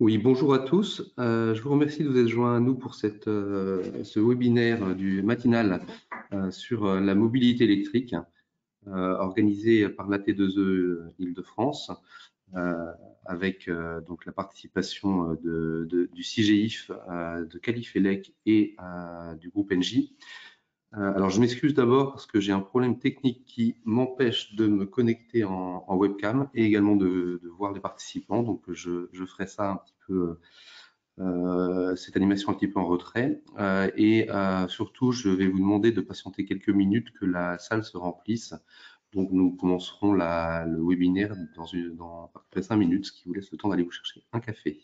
Oui, bonjour à tous. Je vous remercie de vous être joints à nous pour ce webinaire du matinal sur la mobilité électrique organisé par l'AT2E Île-de-France avec donc la participation du CGIF, de Califelec et du groupe Engie. Alors, je m'excuse d'abord parce que j'ai un problème technique qui m'empêche de me connecter en webcam et également de voir les participants. Donc, je ferai ça un petit peu, cette animation un petit peu en retrait. Surtout, je vais vous demander de patienter quelques minutes que la salle se remplisse. Donc, nous commencerons le webinaire dans à peu près 5 minutes, ce qui vous laisse le temps d'aller vous chercher un café.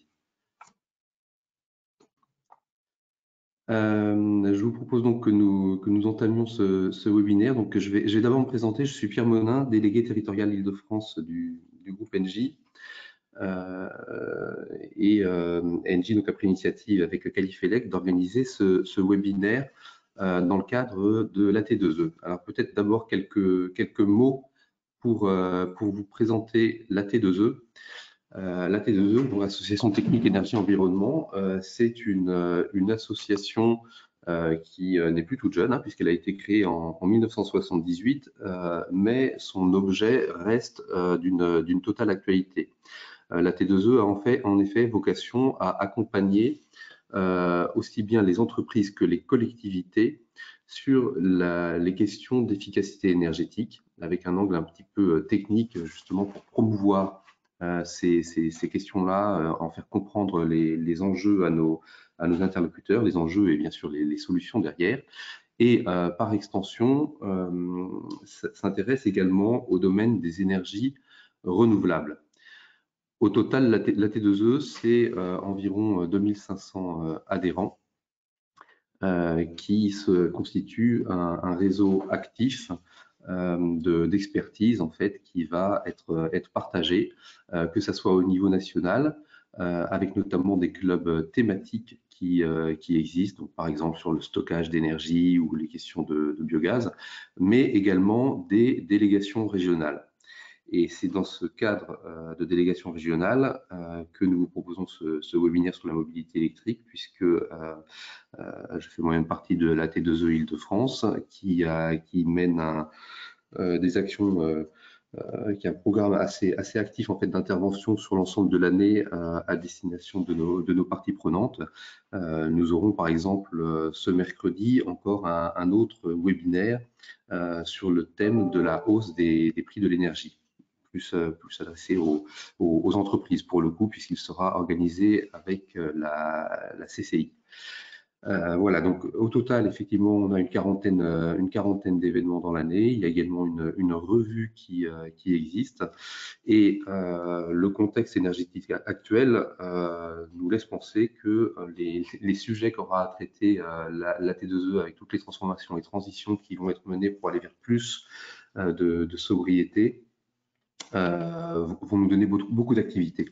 Je vous propose donc que nous entamions ce webinaire. Donc, je vais d'abord me présenter. Je suis Pierre Monin, délégué territorial Île-de-France du groupe Engie. Engie donc, a pris l'initiative avec le Califelec d'organiser ce webinaire dans le cadre de l'AT2E. Alors, peut-être d'abord quelques mots pour vous présenter l'AT2E. L'AT2E, donc Association Technique Énergie Environnement, c'est une association qui n'est plus toute jeune, puisqu'elle a été créée en 1978, mais son objet reste d'une totale actualité. La T2E a en effet vocation à accompagner aussi bien les entreprises que les collectivités sur les questions d'efficacité énergétique, avec un angle un petit peu technique, justement pour promouvoir ces questions-là, en faire comprendre les enjeux à nos interlocuteurs, les enjeux et bien sûr les solutions derrière. Et par extension, s'intéresse également au domaine des énergies renouvelables. Au total, la T2E, c'est environ 2500 adhérents qui se constituent un réseau actif d'expertise en fait qui va être partagé, que ce soit au niveau national, avec notamment des clubs thématiques qui existent, donc par exemple sur le stockage d'énergie ou les questions de biogaz, mais également des délégations régionales. Et c'est dans ce cadre de délégation régionale que nous vous proposons ce webinaire sur la mobilité électrique, puisque je fais moi-même partie de la T2E Île-de-France, qui mène des actions, qui a un programme assez actif en fait d'intervention sur l'ensemble de l'année à destination de nos parties prenantes. Nous aurons par exemple ce mercredi encore un autre webinaire sur le thème de la hausse des prix de l'énergie, plus adressé aux entreprises pour le coup, puisqu'il sera organisé avec la CCI. Voilà, donc au total, effectivement, on a une quarantaine d'événements dans l'année. Il y a également une revue qui existe. Et le contexte énergétique actuel nous laisse penser que les sujets qu'aura à traiter la T2E avec toutes les transformations et transitions qui vont être menées pour aller vers plus de sobriété vont nous donner beaucoup d'activités.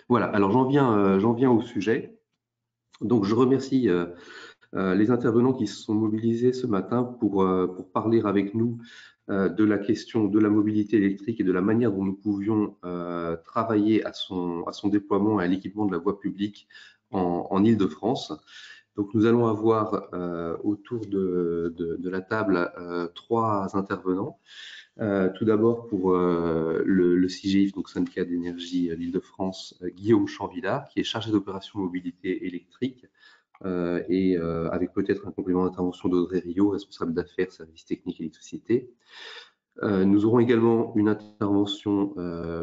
Voilà, alors j'en viens au sujet. Donc je remercie les intervenants qui se sont mobilisés ce matin pour parler avec nous de la question de la mobilité électrique et de la manière dont nous pouvions travailler à son déploiement et à l'équipement de la voie publique en Île-de-France. Donc nous allons avoir autour de la table 3 intervenants. Tout d'abord pour le CGIF, donc syndicat d'énergie d'Île-de-France, Guillaume Champvillard, qui est chargé d'opération mobilité électrique, avec peut-être un complément d'intervention d'Audrey Rio, responsable d'affaires, services techniques électricité. Nous aurons également une intervention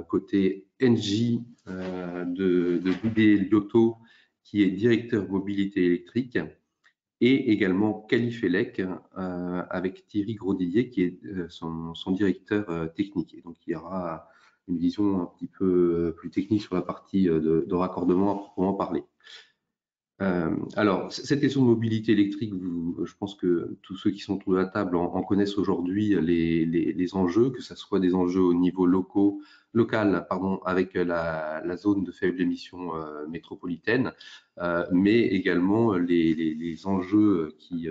côté Engie de Didier Liotto, qui est directeur mobilité électrique, et également Califelec avec Thierry Grosdillier, qui est son directeur technique. Et donc, il y aura une vision un petit peu plus technique sur la partie de raccordement à proprement parler. Alors, cette question de mobilité électrique, je pense que tous ceux qui sont autour de la table en connaissent aujourd'hui les enjeux, que ce soit des enjeux au niveau local, avec la zone de faible émission métropolitaine, mais également les enjeux qui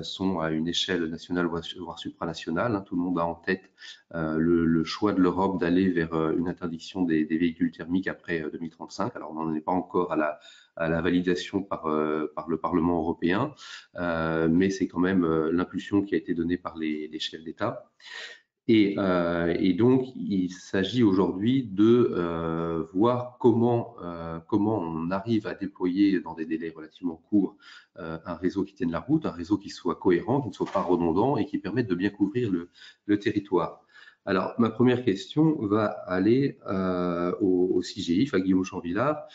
sont à une échelle nationale voire supranationale, hein. Tout le monde a en tête le choix de l'Europe d'aller vers une interdiction des véhicules thermiques après 2035. Alors, on n'en est pas encore à la validation par le Parlement européen, mais c'est quand même l'impulsion qui a été donnée par les chefs d'État. Et donc, il s'agit aujourd'hui de voir comment on arrive à déployer dans des délais relativement courts un réseau qui tienne la route, un réseau qui soit cohérent, qui ne soit pas redondant et qui permette de bien couvrir le territoire. Alors, ma première question va aller au CGIF, à Guillaume Chamvillard.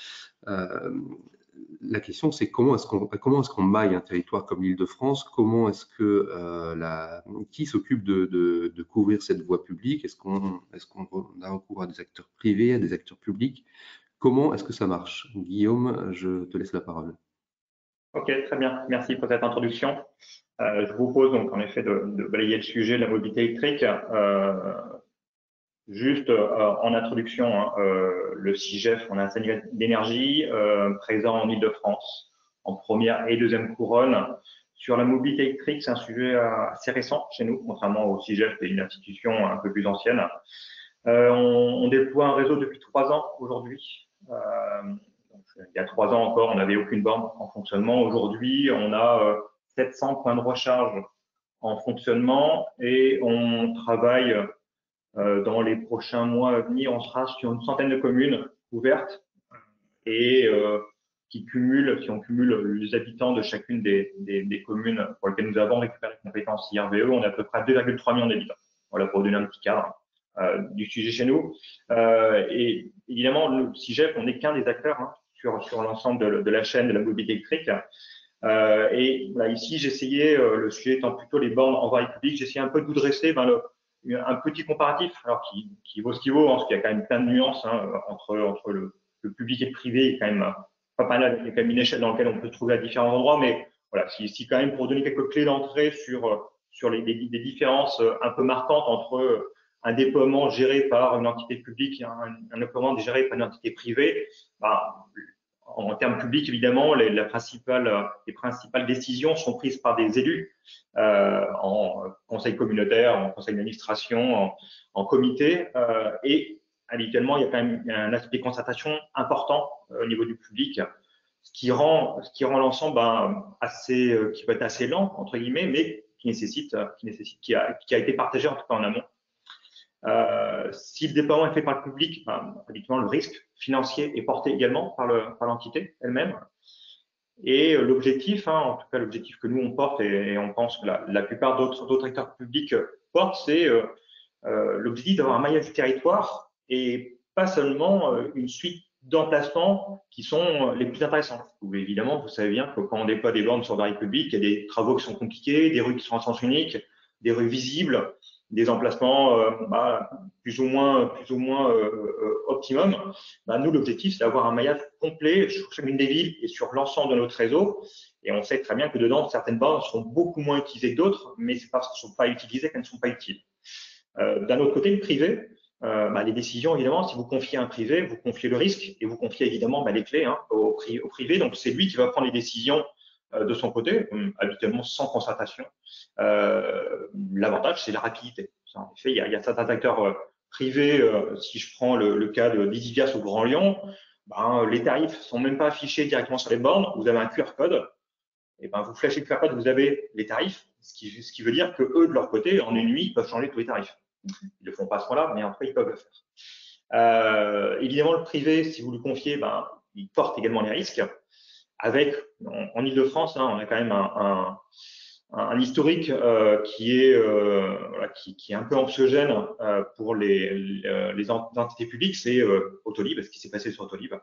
La question, c'est comment est-ce qu'on maille un territoire comme l'Île-de-France? Comment est-ce que qui s'occupe de couvrir cette voie publique? Est-ce qu'on a recours à des acteurs privés, à des acteurs publics? Comment est-ce que ça marche? Guillaume, je te laisse la parole. Ok, très bien. Merci pour cette introduction. Je vous propose donc en effet de balayer le sujet de la mobilité électrique. Juste en introduction, hein, le CIGEF, on a un syndicat d'énergie présent en Île-de-France, en première et deuxième couronne. Sur la mobilité électrique, c'est un sujet assez récent chez nous, contrairement au CIGEF, qui est une institution un peu plus ancienne. On déploie un réseau depuis 3 ans aujourd'hui. Il y a 3 ans encore, on n'avait aucune borne en fonctionnement. Aujourd'hui, on a 700 points de recharge en fonctionnement et on travaille dans les prochains mois à venir, on sera sur une centaine de communes ouvertes et si on cumule les habitants de chacune des communes pour lesquelles nous avons récupéré les compétences IRVE, on est à peu près à 2,3 millions d'habitants. Voilà, pour donner un petit cadre du sujet chez nous. Et évidemment, le CIGEF, on n'est qu'un des acteurs hein, sur l'ensemble de la chaîne de la mobilité électrique. Et là, ici, j'essayais, le sujet étant plutôt les bornes en voie publique, j'essayais un peu de vous dresser un petit comparatif, alors qui vaut ce qu'il vaut, hein, parce qu'il y a quand même plein de nuances hein, entre le public et le privé. Il y a quand même pas mal, il y a quand même une échelle dans laquelle on peut se trouver à différents endroits, mais voilà, si quand même pour donner quelques clés d'entrée sur les différences un peu marquantes entre un déploiement géré par une entité publique et un déploiement géré par une entité privée, en termes publics, évidemment, les principales décisions sont prises par des élus en conseil communautaire, en conseil d'administration, en comité. Et habituellement, il y a quand même un aspect de concertation important au niveau du public, ce qui rend l'ensemble qui peut être assez lent, entre guillemets, mais qui a été partagé en tout cas en amont. Si le déploiement est fait par le public, habituellement, le risque financier est porté également par l'entité elle-même. Et l'objectif, hein, en tout cas l'objectif que nous on porte et on pense que la plupart d'autres acteurs publics portent, c'est l'objectif d'avoir un maillage du territoire et pas seulement une suite d'emplacements qui sont les plus intéressants. Évidemment, vous savez bien que quand on déploie des bornes sur la voie publique, il y a des travaux qui sont compliqués, des rues qui sont en sens unique, des rues visibles, des emplacements plus ou moins optimum. Nous, l'objectif, c'est d'avoir un maillage complet sur chacune des villes et sur l'ensemble de notre réseau. Et on sait très bien que dedans, certaines bornes seront beaucoup moins utilisées que d'autres, mais c'est parce qu'elles ne sont pas utilisées qu'elles ne sont pas utiles. D'un autre côté, le privé, les décisions, évidemment, si vous confiez à un privé, vous confiez le risque et vous confiez évidemment les clés hein, au privé. Donc, c'est lui qui va prendre les décisions de son côté, habituellement sans concertation. L'avantage, c'est la rapidité. En effet, il y a certains acteurs privés, si je prends le cas d'Isivias ou Grand Lyon, les tarifs sont même pas affichés directement sur les bornes. Vous avez un QR code, et vous flashez le QR code, vous avez les tarifs, ce qui veut dire que eux, de leur côté, en une nuit, ils peuvent changer tous les tarifs. Ils le font pas à ce point-là, mais après, ils peuvent le faire. Évidemment, le privé, si vous le confiez, il porte également les risques. Avec, en Île-de-France, hein, on a quand même un historique qui est un peu anxiogène pour les entités publiques, c'est Autolib, ce qui s'est passé sur Autolib,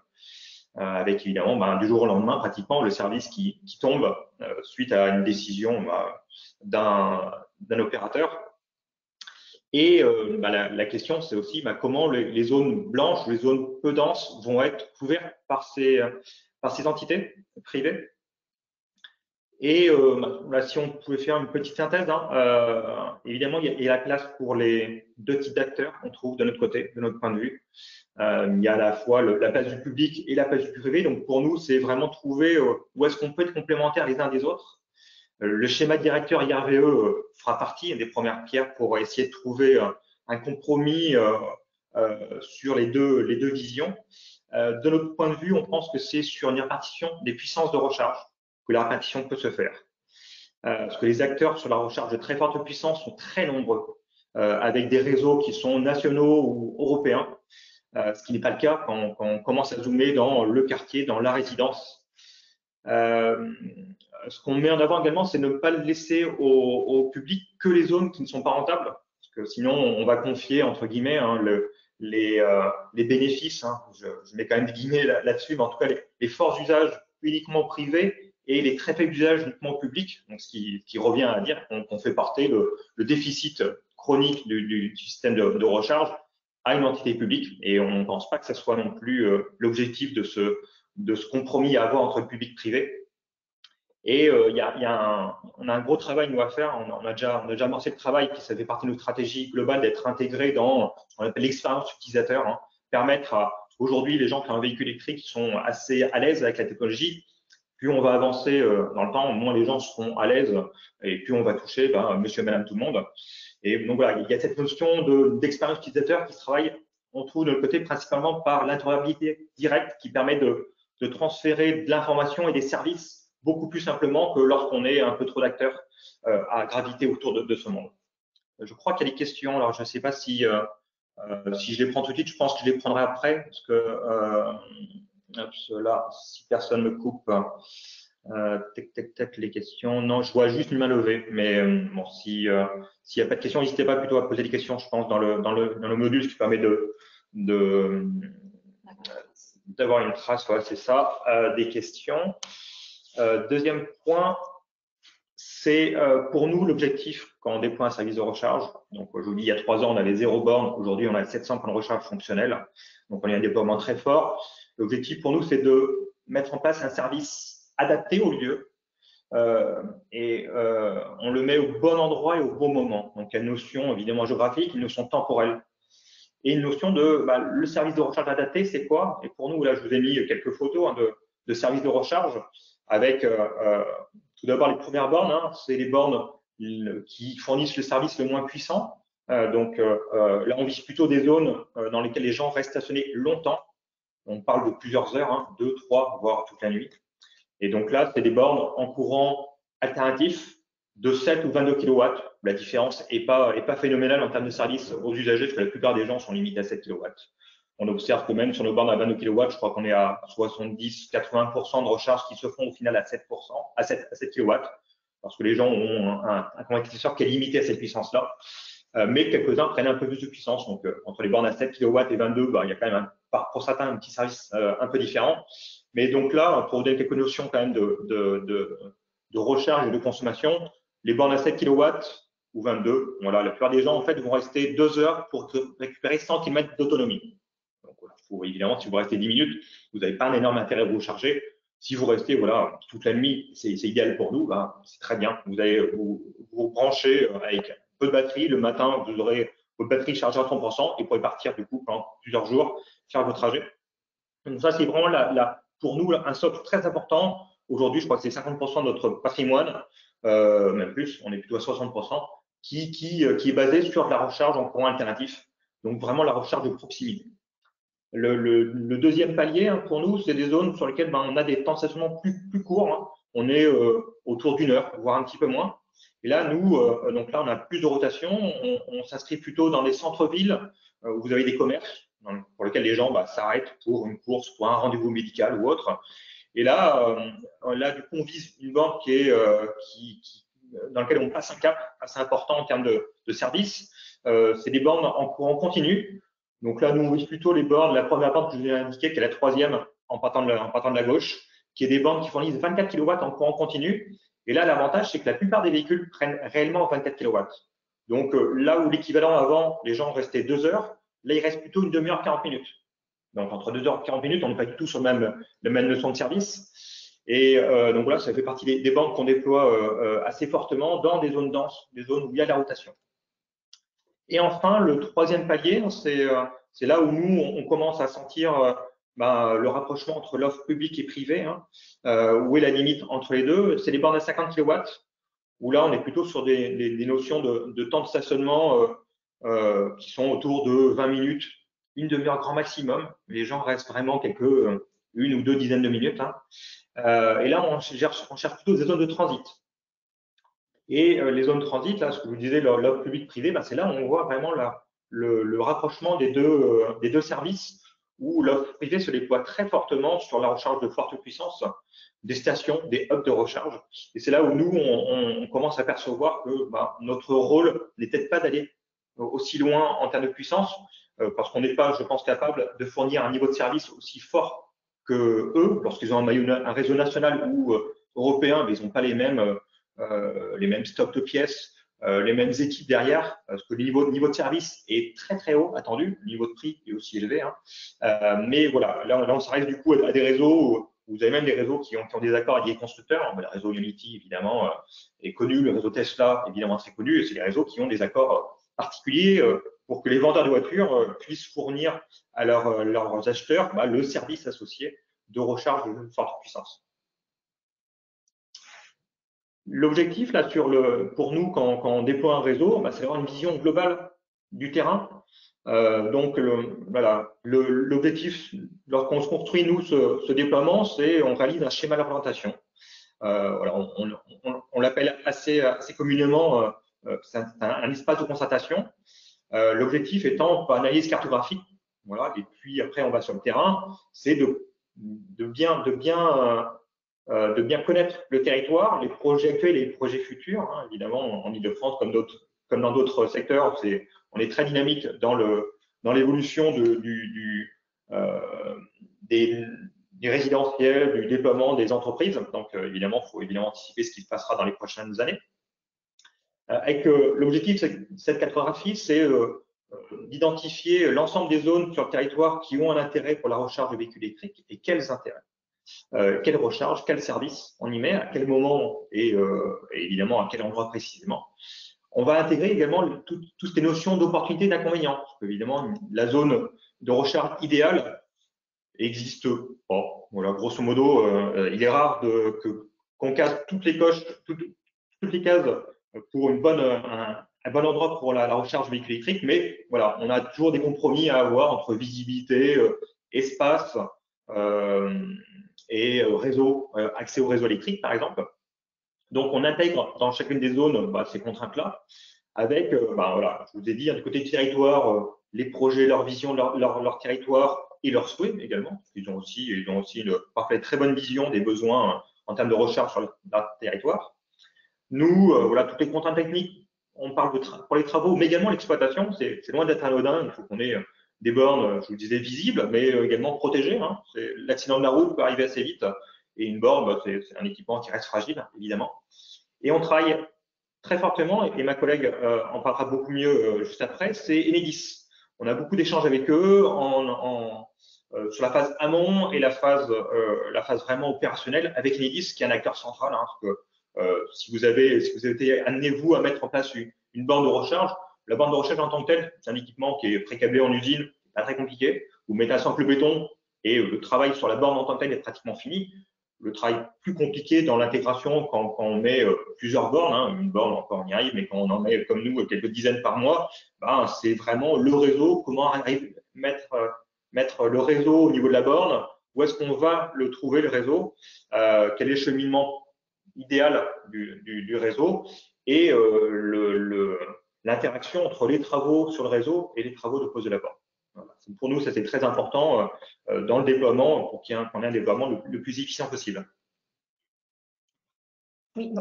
avec évidemment du jour au lendemain pratiquement le service qui tombe suite à une décision d'un opérateur. Et la question, c'est aussi comment les zones blanches, les zones peu denses vont être couvertes par ces entités privées. Et si on pouvait faire une petite synthèse, hein, évidemment, il y a la place pour les deux types d'acteurs qu'on trouve de notre côté, de notre point de vue. Il y a à la fois la place du public et la place du privé. Donc, pour nous, c'est vraiment trouver où est-ce qu'on peut être complémentaires les uns des autres. Le schéma directeur IRVE fera partie des premières pierres pour essayer de trouver un compromis sur les deux visions. De notre point de vue, on pense que c'est sur une répartition des puissances de recharge que la répartition peut se faire. Parce que les acteurs sur la recharge de très forte puissance sont très nombreux, avec des réseaux qui sont nationaux ou européens, ce qui n'est pas le cas quand on commence à zoomer dans le quartier, dans la résidence. Ce qu'on met en avant également, c'est ne pas laisser au public que les zones qui ne sont pas rentables, parce que sinon on va confier entre guillemets les bénéfices, je mets quand même des guillemets là-dessus, mais en tout cas les forts usages uniquement privés et les très faibles usages uniquement publics, donc ce qui revient à dire qu'on fait porter le déficit chronique du système de recharge à une entité publique, et on ne pense pas que ce soit non plus l'objectif de ce compromis à avoir entre le public et le privé. Et on a un gros travail nous à faire. On a déjà amorcé le travail, qui ça fait partie de notre stratégie globale d'être intégré dans ce qu'on appelle l'expérience utilisateur, permettre aujourd'hui les gens qui ont un véhicule électrique qui sont assez à l'aise avec la technologie. Plus on va avancer dans le temps, moins les gens seront à l'aise et plus on va toucher monsieur et madame tout le monde. Et donc voilà, il y a cette notion d'expérience utilisateur qui se travaille, on trouve de notre côté principalement par l'interopérabilité directe qui permet de transférer de l'information et des services beaucoup plus simplement que lorsqu'on est un peu trop d'acteurs à graviter autour de ce monde. Je crois qu'il y a des questions. Alors, je ne sais pas si je les prends tout de suite. Je pense que je les prendrai après parce que là, si personne me coupe, les questions. Non, je vois juste une main levée. Mais bon, s'il n'y a pas de questions, n'hésitez pas plutôt à poser des questions. Je pense dans le module, ce qui permet d'avoir une trace. Voilà, c'est ça. Des questions. Deuxième point, c'est pour nous l'objectif quand on déploie un service de recharge. Donc, je vous dis, il y a 3 ans, on avait 0 bornes. Aujourd'hui, on a 700 points de recharge fonctionnels. Donc, on a un déploiement très fort. L'objectif pour nous, c'est de mettre en place un service adapté au lieu. Et on le met au bon endroit et au bon moment. Donc, il y a une notion évidemment géographique, une notion temporelle. Et une notion le service de recharge adapté, c'est quoi? Et pour nous, là, je vous ai mis quelques photos de services de recharge avec tout d'abord les premières bornes, c'est les bornes qui fournissent le service le moins puissant. Donc là, on vise plutôt des zones dans lesquelles les gens restent stationnés longtemps. On parle de plusieurs heures, 2, 3, voire toute la nuit. Et donc là, c'est des bornes en courant alternatif de 7 ou 22 kW. La différence n'est pas phénoménale en termes de service aux usagers, parce que la plupart des gens sont limités à 7 kW. On observe que même sur nos bornes à 22 kW, je crois qu'on est à 70-80% de recharge qui se font au final à 7 kW, parce que les gens ont un convertisseur qui est limité à cette puissance-là. Mais quelques-uns prennent un peu plus de puissance. Donc, entre les bornes à 7 kW et 22, il y a quand même, pour certains, un petit service un peu différent. Mais donc là, pour vous donner quelques notions quand même de recharge et de consommation, les bornes à 7 kW ou 22, voilà, la plupart des gens, en fait, vont rester 2 heures pour récupérer 100 km d'autonomie. Donc, voilà, évidemment, si vous restez 10 minutes, vous n'avez pas un énorme intérêt à vous recharger. Si vous restez toute la nuit, c'est idéal pour nous, c'est très bien. Vous allez vous branchez avec peu de batterie. Le matin, vous aurez votre batterie chargée à 30% et vous pourrez partir du coup pendant plusieurs jours, faire vos trajets. Donc ça, c'est vraiment pour nous un socle très important. Aujourd'hui, je crois que c'est 50% de notre patrimoine, même plus, on est plutôt à 60%, qui est basé sur la recharge en courant alternatif. Donc vraiment la recharge de proximité. Le deuxième palier pour nous, c'est des zones sur lesquelles on a des temps de stationnement plus courts. On est autour d'1 heure, voire un petit peu moins. Et là, nous, donc là, on a plus de rotation. On s'inscrit plutôt dans des centres-villes où vous avez des commerces pour lesquels les gens s'arrêtent pour une course, pour un rendez-vous médical ou autre. Et là, du coup, on vise une borne dans laquelle on passe un cap assez important en termes de service. C'est des bornes en courant continu. Donc là, nous, on vise plutôt les bornes. La première borne que je vous ai indiquée, qui est la 3e en partant de la gauche, qui est des bornes qui fournissent 24 kW en courant continu. Et là, l'avantage, c'est que la plupart des véhicules prennent réellement 24 kW. Donc là où l'équivalent avant, les gens restaient 2 heures, là, il reste plutôt une demi-heure, 40 minutes. Donc entre 2 heures et 40 minutes, on n'est pas du tout sur la même notion de service. Et donc voilà, ça fait partie des bornes qu'on déploie assez fortement dans des zones denses, des zones où il y a de la rotation. Et enfin, le troisième palier, c'est là où nous, on commence à sentir le rapprochement entre l'offre publique et privée. Où est la limite entre les deux? C'est les bornes à 50 kW, où là, on est plutôt sur des notions de temps de stationnement qui sont autour de 20 minutes, une demi-heure grand maximum. Les gens restent vraiment une ou deux dizaines de minutes. Et là, on cherche plutôt des zones de transit. Et les zones de transit, là, ce que vous disiez, l'offre publique-privée, c'est là où on voit vraiment le rapprochement des deux services, où l'offre privée se déploie très fortement sur la recharge de forte puissance, des stations, des hubs de recharge. Et c'est là où nous, on commence à percevoir que notre rôle n'est peut-être pas d'aller aussi loin en termes de puissance, parce qu'on n'est pas, je pense, capable de fournir un niveau de service aussi fort que eux, lorsqu'ils ont un réseau national ou européen, mais ils n'ont pas les mêmes stocks de pièces, les mêmes équipes derrière, parce que le niveau de service est très très haut attendu, le niveau de prix est aussi élevé. Mais voilà, là on s'arrête du coup à des réseaux, où vous avez même des réseaux qui ont des accords avec des constructeurs. Le réseau Unity, évidemment, est connu, le réseau Tesla, évidemment, très connu, et c'est des réseaux qui ont des accords particuliers pour que les vendeurs de voitures puissent fournir à leurs acheteurs le service associé de recharge de forte puissance. L'objectif, là, pour nous, quand on déploie un réseau, c'est d'avoir une vision globale du terrain. Donc, l'objectif, lorsqu'on se construit, nous, ce déploiement, c'est on réalise un schéma d'implantation. On l'appelle assez communément c'est un espace de constatation. L'objectif étant, par analyse cartographique, et puis après, on va sur le terrain, c'est de bien connaître le territoire, les projets actuels et les projets futurs. Évidemment, en Ile-de-France, comme dans d'autres secteurs, on est très dynamique dans l'évolution des résidentiels, du déploiement des entreprises. Donc, évidemment, il faut anticiper ce qui se passera dans les prochaines années. L'objectif de cette cartographie, c'est d'identifier l'ensemble des zones sur le territoire qui ont un intérêt pour la recharge de véhicules électriques et quels intérêts. Quelle recharge, quel service on y met, à quel moment et évidemment à quel endroit précisément. On va intégrer également toutes les notions d'opportunité et d'inconvénients. Parce qu'évidemment, la zone de recharge idéale existe pas. Voilà, grosso modo, il est rare qu'on casse toutes les cases pour un bon endroit pour la recharge véhicule électrique, mais voilà, on a toujours des compromis à avoir entre visibilité, espace et accès au réseau électrique, par exemple. Donc, on intègre dans chacune des zones ces contraintes-là, avec, je vous ai dit, du côté du territoire, les projets, leur vision, leur territoire et leurs souhaits également. Ils ont aussi parfois une très bonne vision des besoins en termes de recharge sur leur territoire. Nous, toutes les contraintes techniques, on parle pour les travaux, mais également l'exploitation, c'est loin d'être anodin. Il faut qu'on ait des bornes, je vous le disais, visibles, mais également protégées. L'accident de la route peut arriver assez vite, et une borne, c'est un équipement qui reste fragile, évidemment. Et on travaille très fortement, et ma collègue en parlera beaucoup mieux juste après, c'est Enedis. On a beaucoup d'échanges avec eux sur la phase amont et la phase vraiment opérationnelle avec Enedis, qui est un acteur central. Parce que si vous avez été amené, vous, à mettre en place une borne de recharge, la borne de recharge en tant que telle, c'est un équipement qui est pré-câblé en usine, pas très compliqué. Vous mettez un sample béton et le travail sur la borne en tant que telle est pratiquement fini. Le travail plus compliqué dans l'intégration, quand on met plusieurs bornes, une borne encore on y arrive, mais quand on en met comme nous quelques dizaines par mois, c'est vraiment le réseau, comment mettre le réseau au niveau de la borne, où est-ce qu'on va le trouver, le réseau, quel est le cheminement idéal du réseau et l'interaction entre les travaux sur le réseau et les travaux de pose de la borne. Voilà. Pour nous, ça c'est très important dans le déploiement pour qu'on ait un déploiement le plus efficient possible. Oui,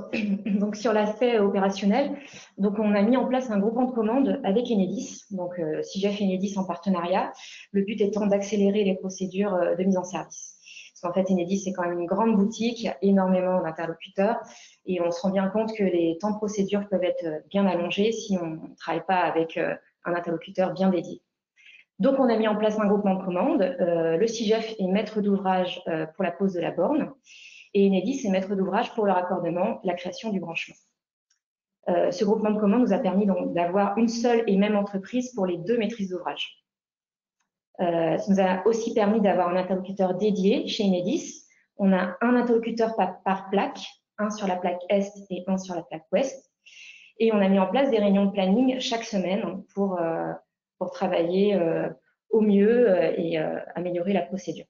donc sur l'aspect opérationnel, donc on a mis en place un groupement de commande avec Enedis, donc SIGEF et Enedis en partenariat, le but étant d'accélérer les procédures de mise en service. Parce qu'en fait, Enedis, c'est quand même une grande boutique, il y a énormément d'interlocuteurs et on se rend bien compte que les temps de procédure peuvent être bien allongés si on ne travaille pas avec un interlocuteur bien dédié. Donc, on a mis en place un groupement de commande. Le SIGEF est maître d'ouvrage pour la pose de la borne et Enedis est maître d'ouvrage pour le raccordement, la création du branchement. Ce groupement de commandes nous a permis d'avoir une seule et même entreprise pour les 2 maîtrises d'ouvrage. Ça nous a aussi permis d'avoir un interlocuteur dédié chez Enedis. On a un interlocuteur par plaque, un sur la plaque Est et un sur la plaque Ouest. Et on a mis en place des réunions de planning chaque semaine pour travailler au mieux et améliorer la procédure.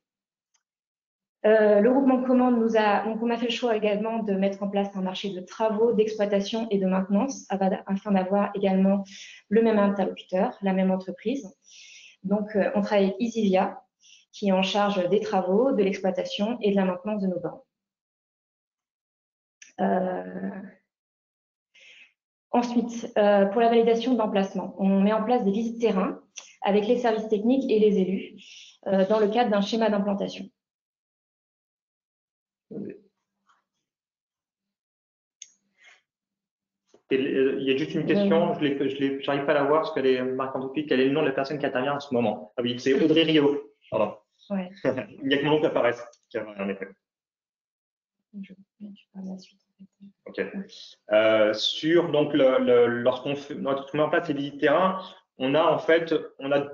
Le groupement de commandes donc on a fait le choix également de mettre en place un marché de travaux, d'exploitation et de maintenance afin d'avoir également le même interlocuteur, la même entreprise. Donc, on travaille avec Isivia, qui est en charge des travaux, de l'exploitation et de la maintenance de nos bornes. Ensuite, pour la validation d'emplacement, on met en place des visites terrain avec les services techniques et les élus dans le cadre d'un schéma d'implantation. Il y a juste une question, je n'arrive pas à la voir parce qu'elle est marquée en duplicate. Quel est le nom de la personne qui intervient en ce moment? Ah oui, c'est Audrey Rio. Pardon. Ouais. Il n'y a que mon nom qui apparaisse. En effet. Je parle de la suite. Ok. Donc lorsqu'on met en place les visites terrain, on a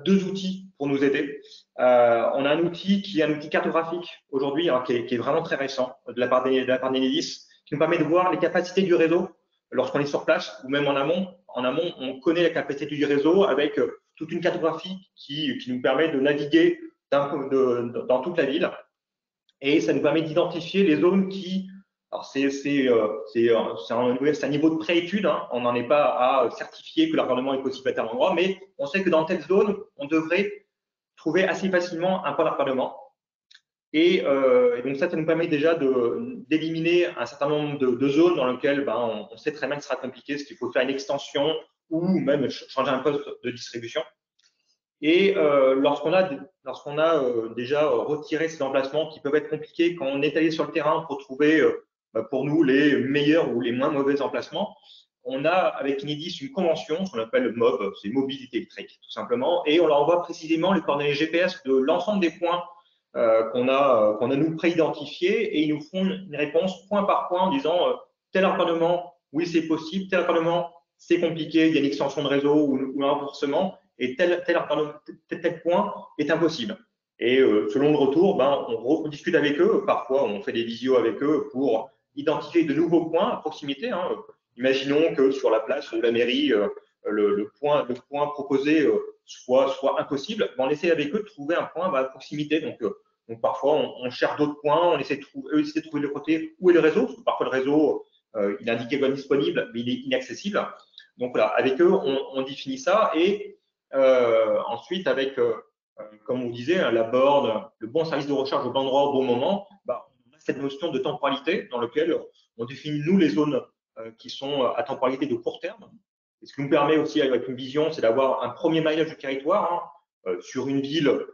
2 outils pour nous aider. On a un outil qui est un outil cartographique aujourd'hui, qui est vraiment très récent de la part d'Enedis, qui nous permet de voir les capacités du réseau lorsqu'on est sur place ou même en amont. En amont, on connaît la capacité du réseau avec toute une cartographie qui nous permet de naviguer dans toute la ville. Et ça nous permet d'identifier les zones qui… Alors, c'est un niveau de pré-étude, hein. On n'en est pas à certifier que le raccordement est possible à tel endroit, mais on sait que dans telle zone, on devrait trouver assez facilement un point de raccordement. Et donc ça nous permet déjà d'éliminer un certain nombre de zones dans lesquelles on sait très bien que ce sera compliqué, ce qu'il faut faire une extension ou même changer un poste de distribution. Et lorsqu'on a déjà retiré ces emplacements qui peuvent être compliqués quand on est allé sur le terrain pour trouver pour nous les meilleurs ou les moins mauvais emplacements, on a avec Enedis une convention, ce qu'on appelle MOB, c'est mobilité électrique tout simplement, et on leur envoie précisément les coordonnées GPS de l'ensemble des points qu'on a nous préidentifiés, et ils nous font une réponse point par point en disant tel raccordement, oui c'est possible, tel raccordement c'est compliqué, il y a une extension de réseau ou un renforcement, et tel point est impossible. Et selon le retour, on discute avec eux, parfois on fait des visios avec eux pour identifier de nouveaux points à proximité. Hein. Imaginons que sur la place de la mairie, le point proposé soit impossible, on essaie avec eux de trouver un point à proximité. Donc parfois on cherche d'autres points, on essaie de trouver le côté où est le réseau, parce que parfois le réseau il est indiqué comme disponible, mais il est inaccessible. Donc voilà, avec eux on définit ça, et ensuite avec comme on disait, la borne, le bon service de recharge au bon endroit au bon moment, on a cette notion de temporalité dans laquelle on définit nous les zones qui sont à temporalité de court terme. Et ce qui nous permet aussi avec une vision, c'est d'avoir un premier maillage du territoire sur une ville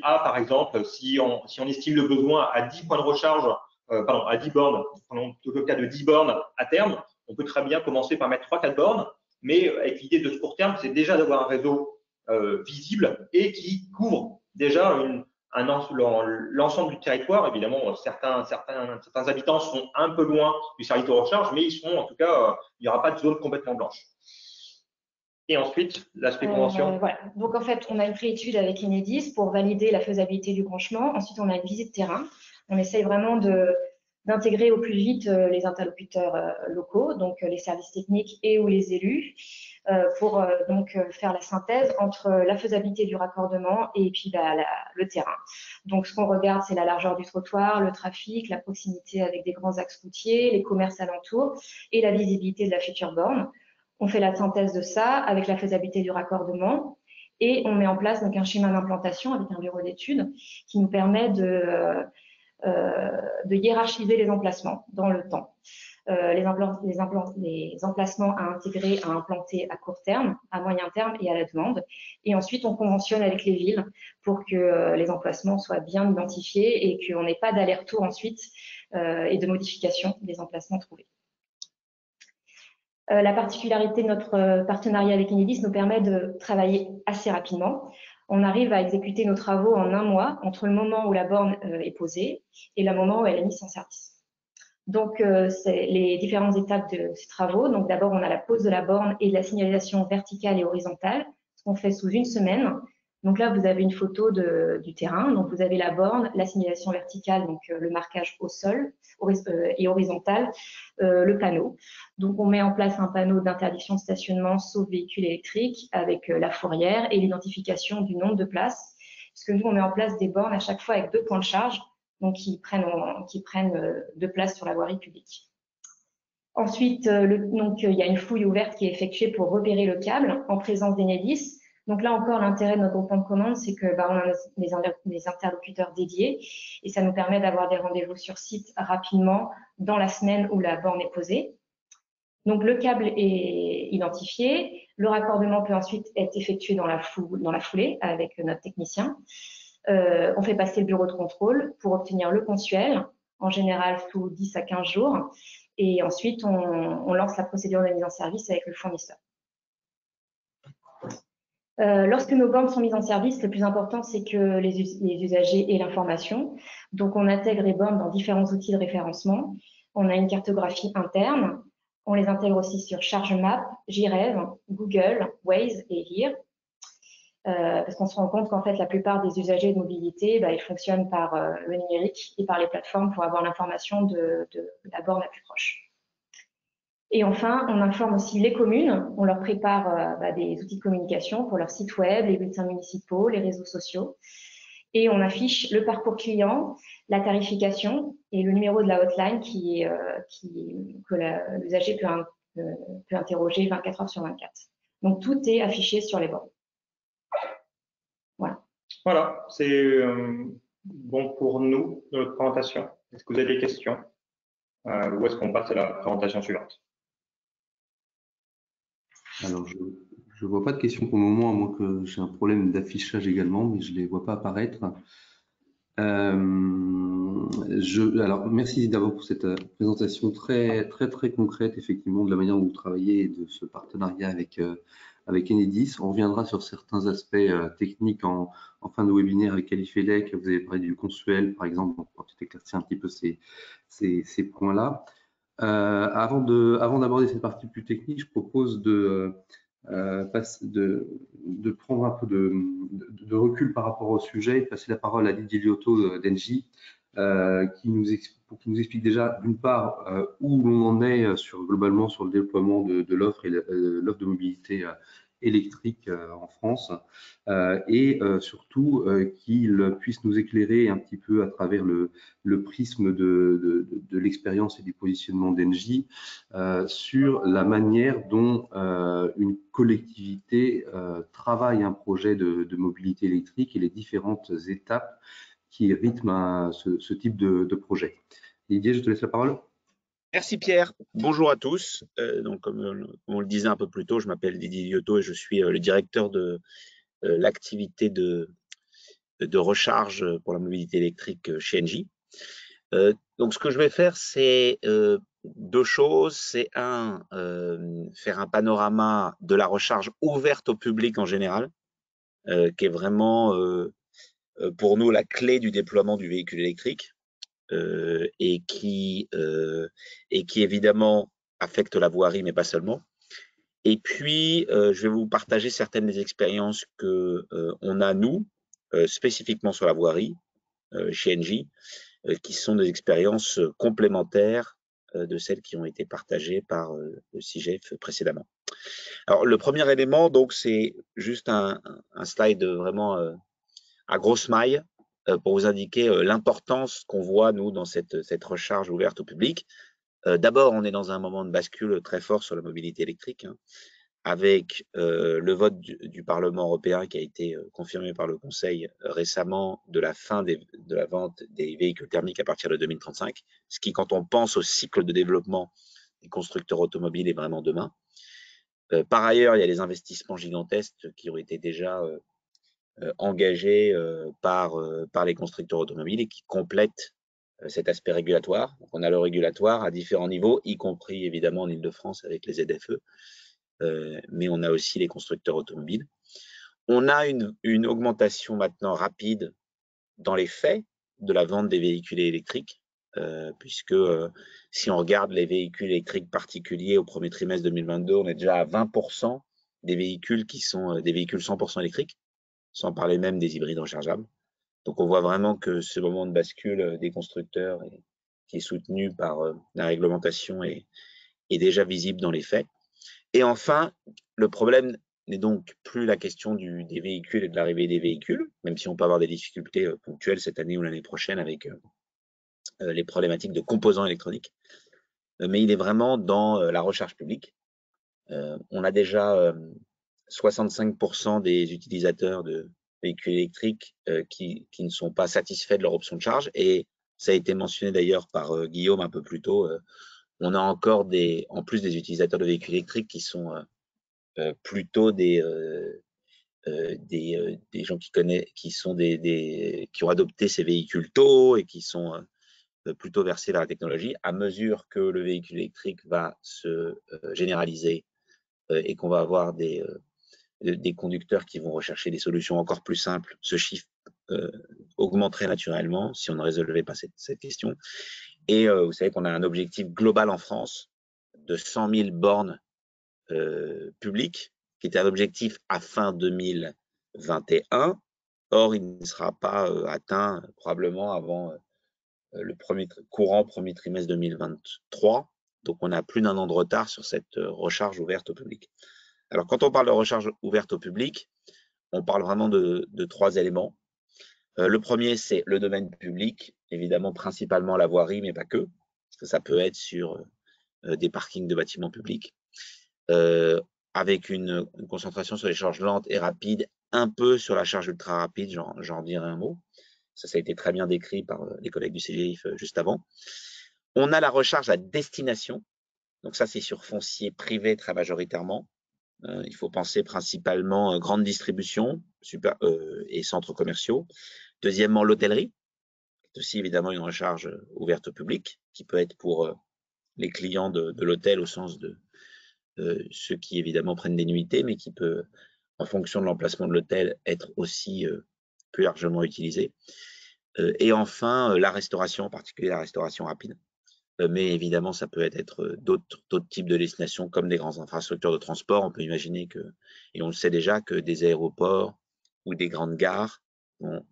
A par exemple. Si on estime le besoin à 10 points de recharge, à 10 bornes, prenons plutôt le cas de 10 bornes à terme, on peut très bien commencer par mettre 3-4 bornes, mais avec l'idée de ce court terme, c'est déjà d'avoir un réseau visible et qui couvre déjà l'ensemble du territoire. Évidemment, certains habitants sont un peu loin du service de recharge, mais ils sont, en tout cas, il n'y aura pas de zone complètement blanche. Et ensuite, l'aspect convention. Voilà. Donc, en fait, on a une préétude avec Enedis pour valider la faisabilité du branchement. Ensuite, on a une visite terrain. On essaye vraiment d'intégrer au plus vite les interlocuteurs locaux, donc les services techniques et ou les élus, pour donc faire la synthèse entre la faisabilité du raccordement et puis le terrain. Donc, ce qu'on regarde, c'est la largeur du trottoir, le trafic, la proximité avec des grands axes routiers, les commerces alentours et la visibilité de la future borne. On fait la synthèse de ça avec la faisabilité du raccordement, et on met en place donc un schéma d'implantation avec un bureau d'études qui nous permet de hiérarchiser les emplacements dans le temps. Les emplacements à intégrer, à implanter à court terme, à moyen terme et à la demande. Et ensuite, on conventionne avec les villes pour que les emplacements soient bien identifiés et qu'on n'ait pas d'aller-retour ensuite et de modification des emplacements trouvés. La particularité de notre partenariat avec Enedis nous permet de travailler assez rapidement. On arrive à exécuter nos travaux en 1 mois entre le moment où la borne est posée et le moment où elle est mise en service. Donc, c'est les différentes étapes de ces travaux. Donc, d'abord, on a la pose de la borne et de la signalisation verticale et horizontale, ce qu'on fait sous une semaine. Donc là, vous avez une photo du terrain. Donc, vous avez la borne, la signalisation verticale, donc le marquage au sol, et horizontal, le panneau. Donc, on met en place un panneau d'interdiction de stationnement sauf véhicule électrique avec la fourrière et l'identification du nombre de places. Parce que nous, on met en place des bornes à chaque fois avec 2 points de charge, donc qui prennent 2 places sur la voirie publique. Ensuite, donc, il y a une fouille ouverte qui est effectuée pour repérer le câble en présence d'Enedis. Donc là encore, l'intérêt de notre groupement de commande, c'est que on a des interlocuteurs dédiés et ça nous permet d'avoir des rendez-vous sur site rapidement dans la semaine où la borne est posée. Donc le câble est identifié, le raccordement peut ensuite être effectué dans la foulée avec notre technicien. On fait passer le bureau de contrôle pour obtenir le consuel, en général sous 10 à 15 jours. Et ensuite, on lance la procédure de mise en service avec le fournisseur. Lorsque nos bornes sont mises en service, le plus important, c'est que les usagers aient l'information. Donc, on intègre les bornes dans différents outils de référencement. On a une cartographie interne. On les intègre aussi sur ChargeMap, JREV, Google, Waze et Here. Parce qu'on se rend compte qu'en fait, la plupart des usagers de mobilité, ils fonctionnent par le numérique et par les plateformes pour avoir l'information de la borne la plus proche. Et enfin, on informe aussi les communes. On leur prépare des outils de communication pour leur site web, les bulletins municipaux, les réseaux sociaux. Et on affiche le parcours client, la tarification et le numéro de la hotline que l'usager peut interroger 24 heures sur 24. Donc, tout est affiché sur les bornes. Voilà, c'est bon pour nous, notre présentation. Est-ce que vous avez des questions ou est-ce qu'on passe à la présentation suivante? Alors, je ne vois pas de questions pour le moment, à moins que j'ai un problème d'affichage également, mais je ne les vois pas apparaître. Alors, merci d'abord pour cette présentation très concrète, effectivement, de la manière dont vous travaillez et de ce partenariat avec Enedis. On reviendra sur certains aspects techniques en fin de webinaire avec Alifelec. Vous avez parlé du consuel, par exemple, on pourra peut-être éclaircir un petit peu ces points-là. Avant d'aborder cette partie plus technique, je propose de prendre un peu de recul par rapport au sujet et de passer la parole à Didier Liotto d'Engie, qui nous explique déjà d'une part où l'on en est globalement sur le déploiement de l'offre et l'offre de mobilité électrique en France, et surtout qu'il puisse nous éclairer un petit peu à travers le prisme de l'expérience et du positionnement d'Engie sur la manière dont une collectivité travaille un projet de mobilité électrique et les différentes étapes qui rythment ce type de projet. Didier, je te laisse la parole. Merci Pierre, bonjour à tous. Donc, comme on le disait un peu plus tôt, je m'appelle Didier Liotto et je suis le directeur de l'activité de recharge pour la mobilité électrique chez Engie. Donc ce que je vais faire, c'est 2 choses. C'est faire un panorama de la recharge ouverte au public en général, qui est vraiment pour nous la clé du déploiement du véhicule électrique. Et qui évidemment affecte la voirie, mais pas seulement. Et puis, je vais vous partager certaines des expériences que on a, nous, spécifiquement sur la voirie, chez Engie, qui sont des expériences complémentaires de celles qui ont été partagées par le CIGEF précédemment. Alors, le premier élément, donc, c'est juste un slide vraiment à grosse maille, pour vous indiquer l'importance qu'on voit, nous, dans cette recharge ouverte au public. D'abord, on est dans un moment de bascule très fort sur la mobilité électrique, avec le vote du Parlement européen qui a été confirmé par le Conseil récemment de la fin de la vente des véhicules thermiques à partir de 2035, ce qui, quand on pense au cycle de développement des constructeurs automobiles, est vraiment demain. Par ailleurs, il y a les investissements gigantesques qui ont été déjà engagés par les constructeurs automobiles et qui complètent cet aspect régulatoire. Donc, on a le régulatoire à différents niveaux, y compris évidemment en Île-de-France avec les ZFE, mais on a aussi les constructeurs automobiles. On a une augmentation maintenant rapide dans les faits de la vente des véhicules électriques. puisque si on regarde les véhicules électriques particuliers au premier trimestre 2022, on est déjà à 20% des véhicules qui sont des véhicules 100% électriques, sans parler même des hybrides rechargeables. Donc on voit vraiment que ce moment de bascule des constructeurs qui est soutenu par la réglementation est déjà visible dans les faits. Et enfin, le problème n'est donc plus la question des véhicules et de l'arrivée des véhicules, même si on peut avoir des difficultés ponctuelles cette année ou l'année prochaine avec les problématiques de composants électroniques, mais il est vraiment dans la recharge publique. On a déjà 65% des utilisateurs de véhicules électriques qui ne sont pas satisfaits de leur option de charge, et ça a été mentionné d'ailleurs par Guillaume un peu plus tôt. On a encore en plus des utilisateurs de véhicules électriques qui sont plutôt des gens qui ont adopté ces véhicules tôt et qui sont plutôt versés vers la technologie. À mesure que le véhicule électrique va se généraliser et qu'on va avoir des conducteurs qui vont rechercher des solutions encore plus simples, ce chiffre augmenterait naturellement si on ne résolvait pas cette question. Et vous savez qu'on a un objectif global en France de 100 000 bornes publiques, qui était un objectif à fin 2021. Or, il ne sera pas atteint probablement avant le premier trimestre 2023. Donc, on a plus d'1 an de retard sur cette recharge ouverte au public. Alors, quand on parle de recharge ouverte au public, on parle vraiment de 3 éléments. Le premier, c'est le domaine public, évidemment principalement la voirie, mais pas que, parce que ça peut être sur des parkings de bâtiments publics, avec une concentration sur les charges lentes et rapides, un peu sur la charge ultra rapide, j'en dirai un mot. Ça a été très bien décrit par les collègues du CGIF juste avant. On a la recharge à destination, donc ça c'est sur foncier privé très majoritairement. Il faut penser principalement grande distribution et centres commerciaux. Deuxièmement, l'hôtellerie, c'est aussi évidemment une recharge ouverte au public, qui peut être pour les clients de l'hôtel au sens de ceux qui évidemment prennent des nuitées, mais qui peut, en fonction de l'emplacement de l'hôtel, être aussi plus largement utilisé. Et enfin, la restauration, en particulier la restauration rapide. Mais évidemment, ça peut être d'autres types de destinations comme des grandes infrastructures de transport. On peut imaginer que, et on le sait déjà, que des aéroports ou des grandes gares vont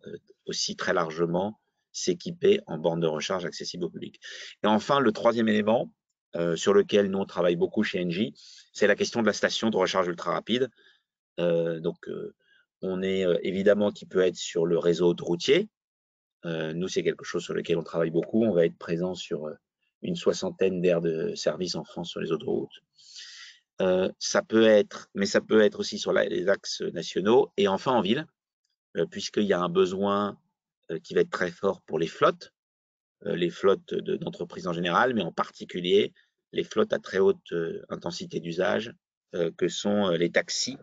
aussi très largement s'équiper en bornes de recharge accessibles au public. Et enfin, le troisième élément sur lequel nous on travaille beaucoup chez Engie, c'est la question de la station de recharge ultra rapide. On est évidemment qui peut être sur le réseau autoroutier. Nous, c'est quelque chose sur lequel on travaille beaucoup. On va être présent sur une 60aine d'aires de service en France sur les autoroutes. Ça peut être aussi sur les axes nationaux et enfin en ville, puisqu'il y a un besoin qui va être très fort pour les flottes d'entreprises en général, mais en particulier les flottes à très haute intensité d'usage, que sont les taxis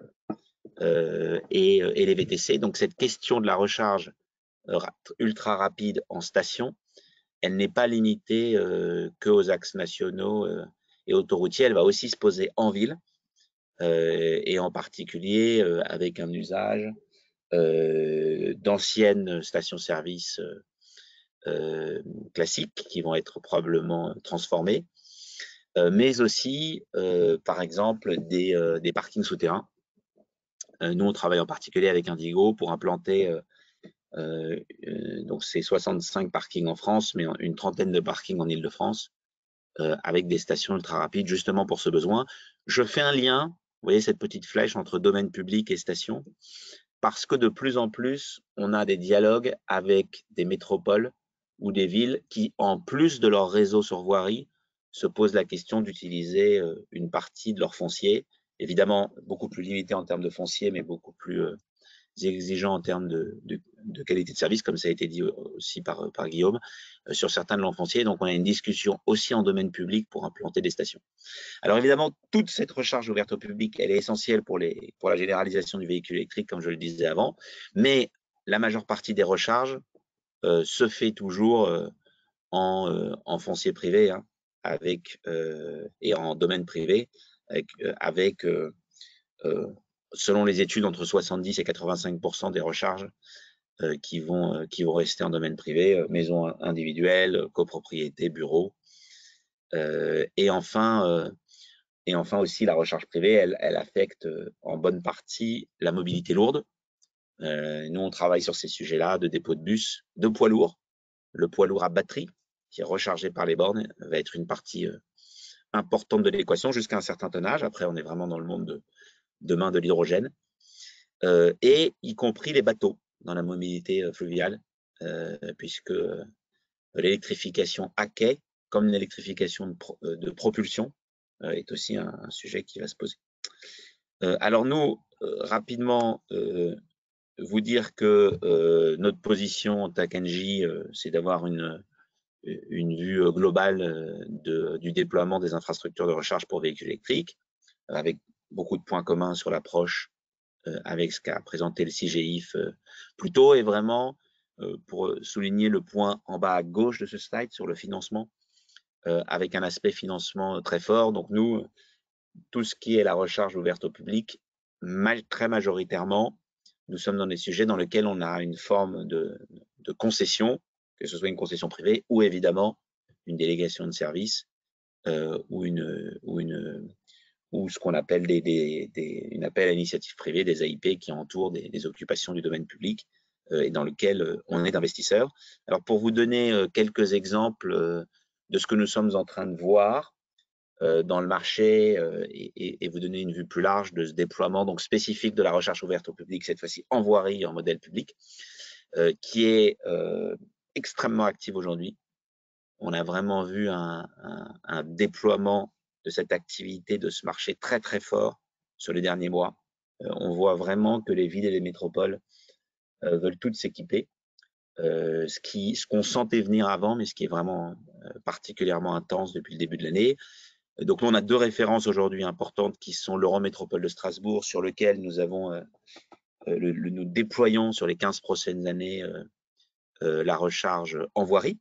et les VTC. Donc cette question de la recharge ultra rapide en station, elle n'est pas limitée qu'aux axes nationaux et autoroutiers, elle va aussi se poser en ville et en particulier avec un usage d'anciennes stations-service classiques qui vont être probablement transformées, mais aussi par exemple des parkings souterrains. Nous, on travaille en particulier avec Indigo pour implanter donc c'est 65 parkings en France, mais une trentaine de parkings en Île-de-France, avec des stations ultra rapides, justement pour ce besoin. Je fais un lien, vous voyez cette petite flèche entre domaine public et station, parce que de plus en plus, on a des dialogues avec des métropoles ou des villes qui, en plus de leur réseau sur voirie, se posent la question d'utiliser une partie de leur foncier, évidemment beaucoup plus limité en termes de foncier, mais beaucoup plus exigeant en termes de qualité de service, comme ça a été dit aussi par Guillaume, sur certains de leurs fonciers. Donc, on a une discussion aussi en domaine public pour implanter des stations. Alors, évidemment, toute cette recharge ouverte au public, elle est essentielle pour la généralisation du véhicule électrique, comme je le disais avant, mais la majeure partie des recharges se fait toujours en foncier privé, hein, et en domaine privé, avec selon les études, entre 70 et 85% des recharges qui vont rester en domaine privé, maisons individuelles, copropriétés, bureaux. Et enfin aussi, la recharge privée, elle affecte en bonne partie la mobilité lourde. Nous, on travaille sur ces sujets-là de dépôt de bus, de poids lourds. Le poids lourd à batterie, qui est rechargé par les bornes, va être une partie importante de l'équation jusqu'à un certain tonnage. Après, on est vraiment dans le monde de demain de l'hydrogène. Et y compris les bateaux dans la mobilité fluviale, puisque l'électrification à quai, comme l'électrification de propulsion, est aussi un sujet qui va se poser. Alors nous, rapidement, vous dire que notre position en TAC-NJ, c'est d'avoir une vue globale du déploiement des infrastructures de recharge pour véhicules électriques, avec beaucoup de points communs sur l'approche avec ce qu'a présenté le CGIF plus tôt, et vraiment pour souligner le point en bas à gauche de ce slide sur le financement, avec un aspect financement très fort. Donc nous, tout ce qui est la recharge ouverte au public, très majoritairement, nous sommes dans des sujets dans lesquels on a une forme de concession, que ce soit une concession privée ou évidemment une délégation de service ou ce qu'on appelle une appel à initiative privée, des AIP qui entourent des occupations du domaine public et dans lequel on est investisseur. Alors pour vous donner quelques exemples de ce que nous sommes en train de voir dans le marché et vous donner une vue plus large de ce déploiement donc spécifique de la recherche ouverte au public, cette fois-ci en voirie, en modèle public, qui est extrêmement active aujourd'hui. On a vraiment vu un déploiement de cette activité, de ce marché très très fort sur les derniers mois. On voit vraiment que les villes et les métropoles veulent toutes s'équiper. Ce qu'on sentait venir avant, mais ce qui est vraiment particulièrement intense depuis le début de l'année. Donc, on a deux références aujourd'hui importantes qui sont l'Eurométropole de Strasbourg, sur lequel nous avons, nous déployons sur les 15 prochaines années la recharge en voirie.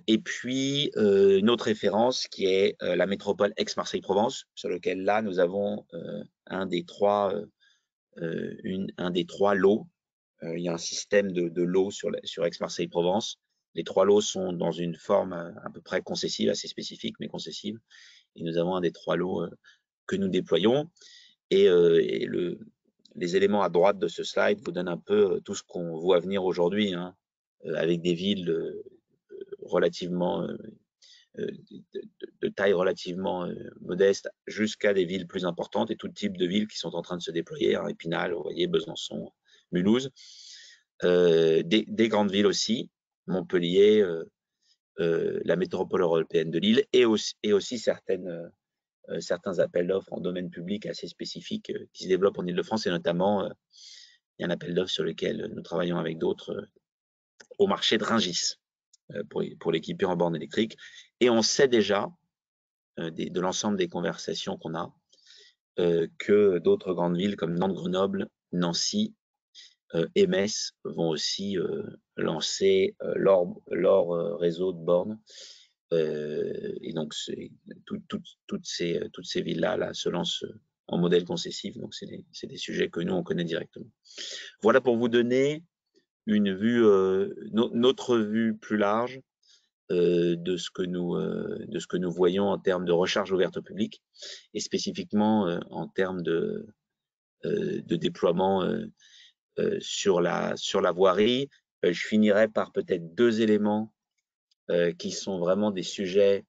Et puis, une autre référence qui est la métropole Aix-Marseille-Provence, sur lequel là, nous avons un des trois lots. Il y a un système de lots sur Aix-Marseille-Provence. Les 3 lots sont dans une forme à peu près concessive, assez spécifique, mais concessive. Et nous avons un des 3 lots que nous déployons. Et les éléments à droite de ce slide vous donnent un peu tout ce qu'on voit venir aujourd'hui, hein, avec des villes relativement de taille relativement modeste jusqu'à des villes plus importantes et tout type de villes qui sont en train de se déployer, hein, Épinal, vous voyez, Besançon, Mulhouse, des grandes villes aussi, Montpellier, la métropole européenne de Lille et aussi certains appels d'offres en domaine public assez spécifiques qui se développent en Île-de-France, et notamment il y a un appel d'offres sur lequel nous travaillons avec d'autres au marché de Rungis pour l'équiper en borne électrique. Et on sait déjà de l'ensemble des conversations qu'on a que d'autres grandes villes comme Nantes, Grenoble, Nancy et Metz vont aussi lancer leur réseau de bornes. Et donc, toutes ces villes-là se lancent en modèle concessif. Donc, c'est des sujets que nous, on connaît directement. Voilà pour vous donner une vue, notre vue plus large de ce que nous voyons en termes de recharge ouverte au public et spécifiquement en termes de déploiement sur la voirie. Je finirai par peut-être 2 éléments qui sont vraiment des sujets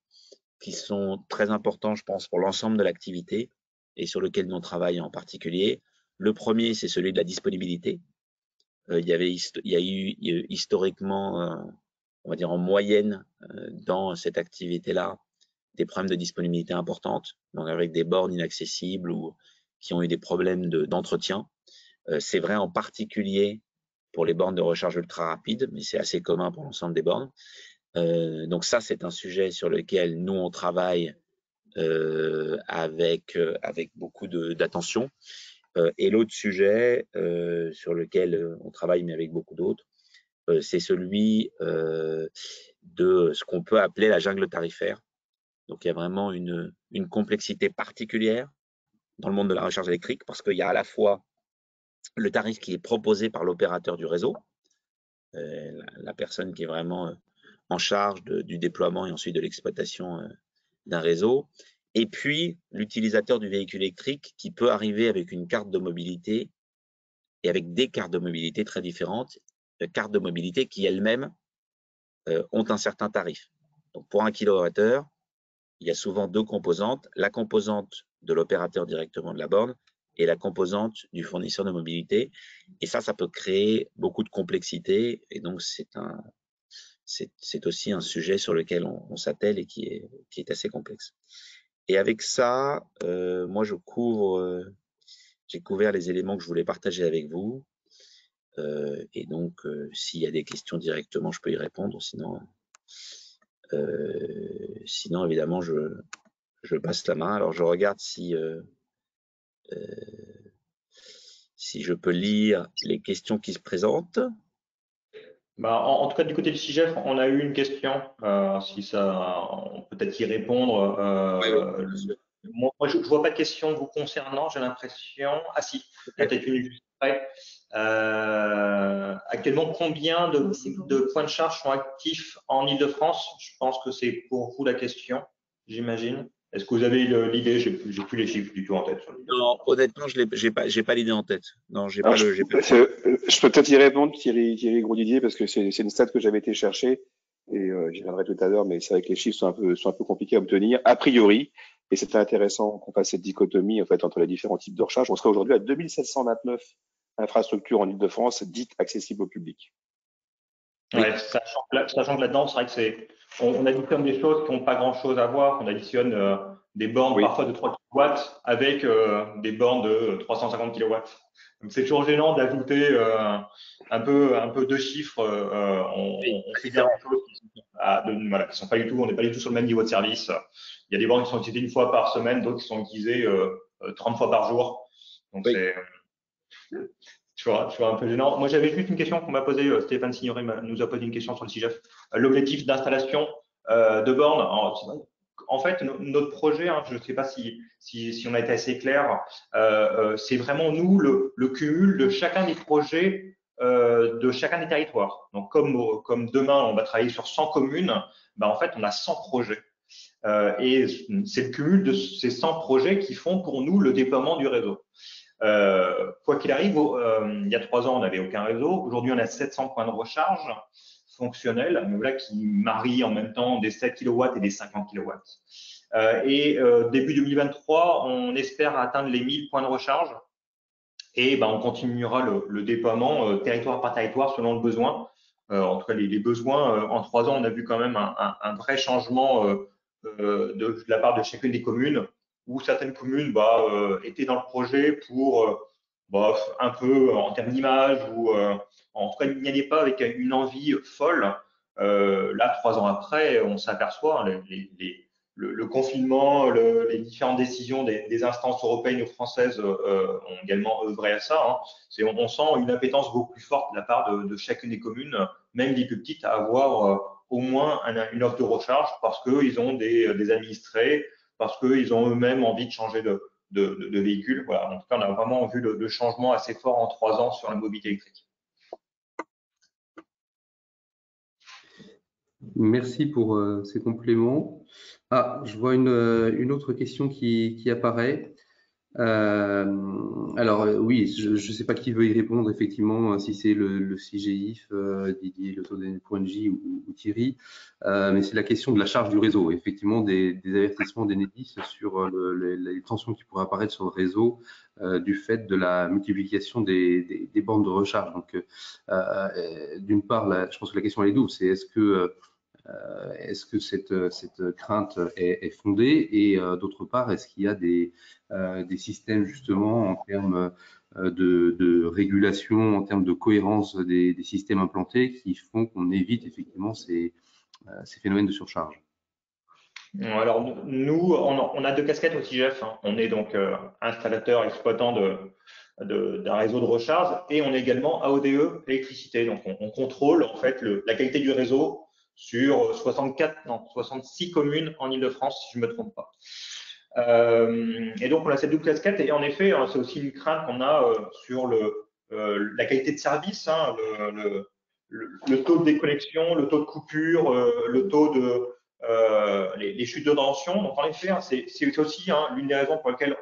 qui sont très importants, je pense, pour l'ensemble de l'activité et sur lequel nous travaillons en particulier. Le premier, c'est celui de la disponibilité. Il y a eu historiquement, on va dire en moyenne, dans cette activité-là, des problèmes de disponibilité importantes, donc avec des bornes inaccessibles ou qui ont eu des problèmes d'entretien. C'est vrai en particulier pour les bornes de recharge ultra rapide, mais c'est assez commun pour l'ensemble des bornes. Donc ça, c'est un sujet sur lequel nous, on travaille avec beaucoup d'attention. Et l'autre sujet sur lequel on travaille, mais avec beaucoup d'autres, c'est celui de ce qu'on peut appeler la jungle tarifaire. Donc, il y a vraiment une complexité particulière dans le monde de la recharge électrique parce qu'il y a à la fois le tarif qui est proposé par l'opérateur du réseau, la personne qui est vraiment en charge du déploiement et ensuite de l'exploitation d'un réseau, et puis l'utilisateur du véhicule électrique qui peut arriver avec une carte de mobilité et avec des cartes de mobilité très différentes, cartes de mobilité qui elles-mêmes ont un certain tarif. Donc pour 1 kWh, il y a souvent deux composantes, la composante de l'opérateur directement de la borne et la composante du fournisseur de mobilité. Et ça peut créer beaucoup de complexité. Et donc, c'est aussi un sujet sur lequel on s'attelle et qui est assez complexe. Et avec ça, moi, j'ai couvert les éléments que je voulais partager avec vous. Et donc, s'il y a des questions directement, je peux y répondre. Sinon évidemment, je passe la main. Alors, je regarde si je peux lire les questions qui se présentent. Bah, en tout cas, du côté du CIGEF, on a eu une question. Si ça, on peut peut-être y répondre. Oui. Moi, je ne vois pas de question vous concernant, j'ai l'impression. Ah si, peut-être une juste après. Actuellement, combien de points de charge sont actifs en Ile-de-France? Je pense que c'est pour vous la question, j'imagine. Est-ce que vous avez l'idée? J'ai plus les chiffres du tout en tête. Non, honnêtement, j'ai pas l'idée en tête. Non, je peux peut-être y répondre, Thierry Gros-Didier, parce que c'est une stat que j'avais été chercher et j'y reviendrai tout à l'heure, mais c'est vrai que les chiffres sont un peu compliqués à obtenir. A priori, et c'était intéressant qu'on fasse cette dichotomie en fait entre les différents types de recharge, on serait aujourd'hui à 2729 infrastructures en Ile-de-France dites accessibles au public. Ouais, sachant que là-dedans, c'est vrai que on additionne des choses qui n'ont pas grand-chose à voir. On additionne des bornes parfois de 3 kW avec des bornes de 350 kW. Donc c'est toujours gênant d'ajouter un peu de chiffres. On fait bien des choses qui sont pas du tout, on n'est pas du tout sur le même niveau de service. Il y a des bornes qui sont utilisées une fois par semaine, d'autres qui sont utilisées 30 fois par jour. Donc c'est tu vois, un peu gênant. Moi, j'avais juste une question qu'on m'a posée. Stéphane Signoret nous a posé une question sur le CIGEF. L'objectif d'installation de bornes. En fait, notre projet, je ne sais pas si on a été assez clair, c'est vraiment nous le cumul de chacun des projets de chacun des territoires. Donc, comme demain, on va travailler sur 100 communes, en fait, on a 100 projets. Et c'est le cumul de ces 100 projets qui font pour nous le déploiement du réseau. Quoi qu'il arrive, il y a 3 ans, on n'avait aucun réseau. Aujourd'hui, on a 700 points de recharge fonctionnels, mais voilà, qui marient en même temps des 7 kW et des 50 kW. Début 2023, on espère atteindre les 1000 points de recharge. Et on continuera le déploiement territoire par territoire selon le besoin. En tout cas, les besoins, en 3 ans, on a vu quand même un vrai changement de la part de chacune des communes, où certaines communes étaient dans le projet pour un peu en termes d'image, ou en tout cas, il n'y allait pas avec une envie folle. Là, 3 ans après, on s'aperçoit, le confinement, les différentes décisions des instances européennes ou françaises ont également œuvré à ça. On sent une appétence beaucoup plus forte de la part de chacune des communes, même les plus petites, à avoir au moins une offre de recharge parce qu'ils ont des administrés, parce qu'ils ont eux-mêmes envie de changer de véhicule. Voilà. En tout cas, on a vraiment vu le changement assez fort en 3 ans sur la mobilité électrique. Merci pour ces compléments. Ah, je vois une autre question qui apparaît. Alors oui, je ne sais pas qui veut y répondre effectivement, si c'est le CIGEF, Didier Lotto-J ou Thierry, mais c'est la question de la charge du réseau, effectivement des avertissements d'Enedis sur les tensions qui pourraient apparaître sur le réseau du fait de la multiplication des bornes de recharge. Donc d'une part, je pense que la question elle est double, c'est est-ce que cette crainte est fondée, et d'autre part, est-ce qu'il y a des systèmes justement en termes de régulation, en termes de cohérence des systèmes implantés qui font qu'on évite effectivement ces phénomènes de surcharge? Alors nous, on a 2 casquettes au CIGEF. On est donc installateur, exploitant d'un réseau de recharge, et on est également AODE électricité. Donc on contrôle en fait la qualité du réseau sur 66 communes en Ile-de-France, si je ne me trompe pas. Et donc on a cette double casquette, et en effet, c'est aussi une crainte qu'on a sur la qualité de service, hein, le taux de déconnexion, le taux de coupure, le taux de les chutes de tension. Donc en effet, hein, c'est aussi hein, l'une des raisons pour lesquelles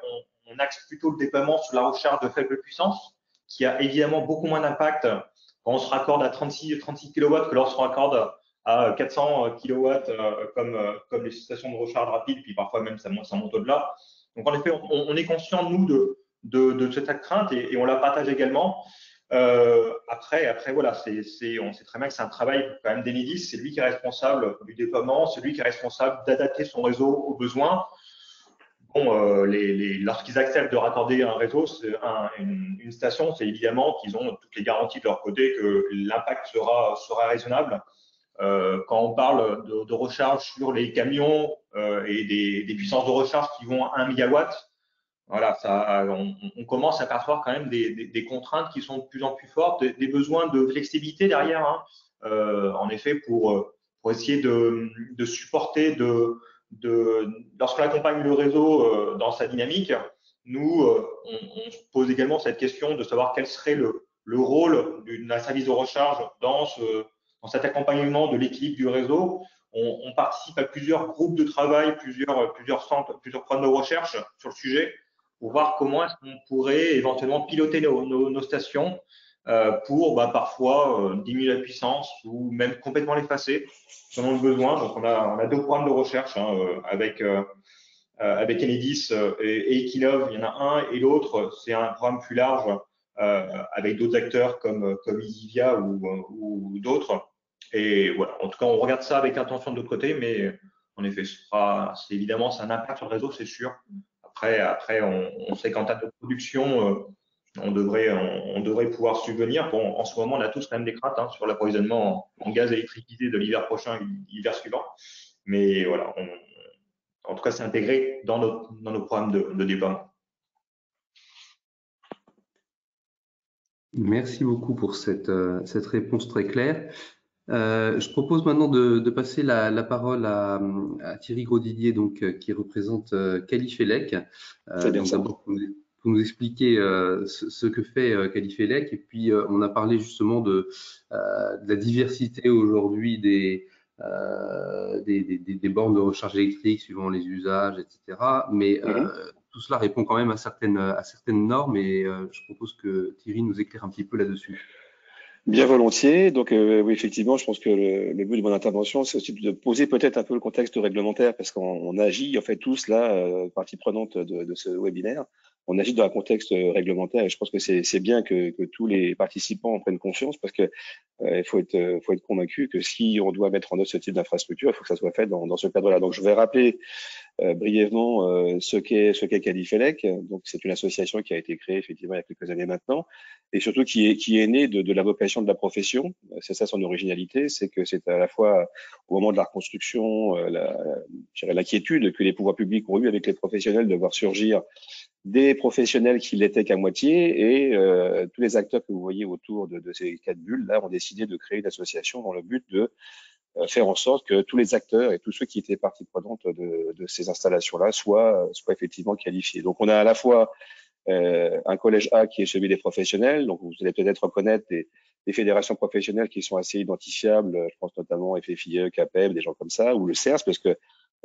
on axe plutôt le déploiement sur la recharge de faible puissance, qui a évidemment beaucoup moins d'impact quand on se raccorde à 36 kW que lorsqu'on raccorde à 400 kW comme les stations de recharge rapide, puis parfois même ça monte au-delà. Donc en effet, on est conscient, nous, de cette crainte et on la partage également. Après, voilà, on sait très bien que c'est un travail quand même d'Enedis. C'est lui qui est responsable du déploiement, c'est lui qui est responsable d'adapter son réseau aux besoins. Bon, lorsqu'ils acceptent de raccorder un réseau, une station, c'est évidemment qu'ils ont toutes les garanties de leur côté que l'impact sera raisonnable. Quand on parle de recharge sur les camions et des puissances de recharge qui vont à 1 MW, voilà, on commence à percevoir quand même des contraintes qui sont de plus en plus fortes, des besoins de flexibilité derrière, hein, en effet, pour essayer de supporter, lorsqu'on accompagne le réseau dans sa dynamique, nous, on se pose également cette question de savoir quel serait le rôle d'un service de recharge dans cet accompagnement de l'équilibre du réseau. On participe à plusieurs groupes de travail, plusieurs centres, plusieurs programmes de recherche sur le sujet, pour voir comment est-ce qu'on pourrait éventuellement piloter nos stations pour parfois diminuer la puissance ou même complètement l'effacer selon le besoin. Donc on a 2 programmes de recherche hein, avec Enedis et Equinov, il y en a un, et l'autre c'est un programme plus large avec d'autres acteurs comme Isivia ou d'autres. Et voilà, en tout cas on regarde ça avec attention de l'autre côté, mais en effet, c'est évidemment un impact sur le réseau, c'est sûr. Après, on sait qu'en termes de production, on devrait pouvoir subvenir. Bon, en ce moment, on a tous quand même des craintes hein, sur l'approvisionnement en gaz électrifié de l'hiver prochain et l'hiver suivant. Mais voilà, en tout cas, c'est intégré dans nos programmes de déploiement. Merci beaucoup pour cette réponse très claire. Je propose maintenant de passer la parole à Thierry Grosdidier, donc, qui représente Califelec. Donc d'abord, pour nous expliquer ce que fait Califelec, et puis on a parlé justement de la diversité aujourd'hui des bornes de recharge électrique suivant les usages, etc. Mais tout cela répond quand même à certaines normes, et je propose que Thierry nous éclaire un petit peu là-dessus. Bien volontiers. Donc oui, effectivement, je pense que le but de mon intervention, c'est aussi de poser peut-être un peu le contexte réglementaire, parce qu'on agit en fait tous là, partie prenante de ce webinaire. On agit dans un contexte réglementaire, et je pense que c'est bien que tous les participants en prennent conscience, parce que il faut être convaincu que si on doit mettre en œuvre ce type d'infrastructure, il faut que ça soit fait dans ce cadre-là. Donc je vais rappeler brièvement ce qu'est Califelec. Donc c'est une association qui a été créée effectivement il y a quelques années maintenant, et surtout qui est née de la vocation de la profession. C'est ça son originalité, c'est que c'est à la fois au moment de la reconstruction l'inquiétude que les pouvoirs publics ont eu avec les professionnels de voir surgir des professionnels qui l'étaient qu'à moitié, et tous les acteurs que vous voyez autour de ces 4 bulles là ont décidé de créer une association dans le but de faire en sorte que tous les acteurs et tous ceux qui étaient partie prenante de ces installations-là soient effectivement qualifiés. Donc on a à la fois un collège A qui est celui des professionnels, donc vous allez peut-être reconnaître des fédérations professionnelles qui sont assez identifiables, je pense notamment FFIE, CAPEB, des gens comme ça, ou le CERS, parce que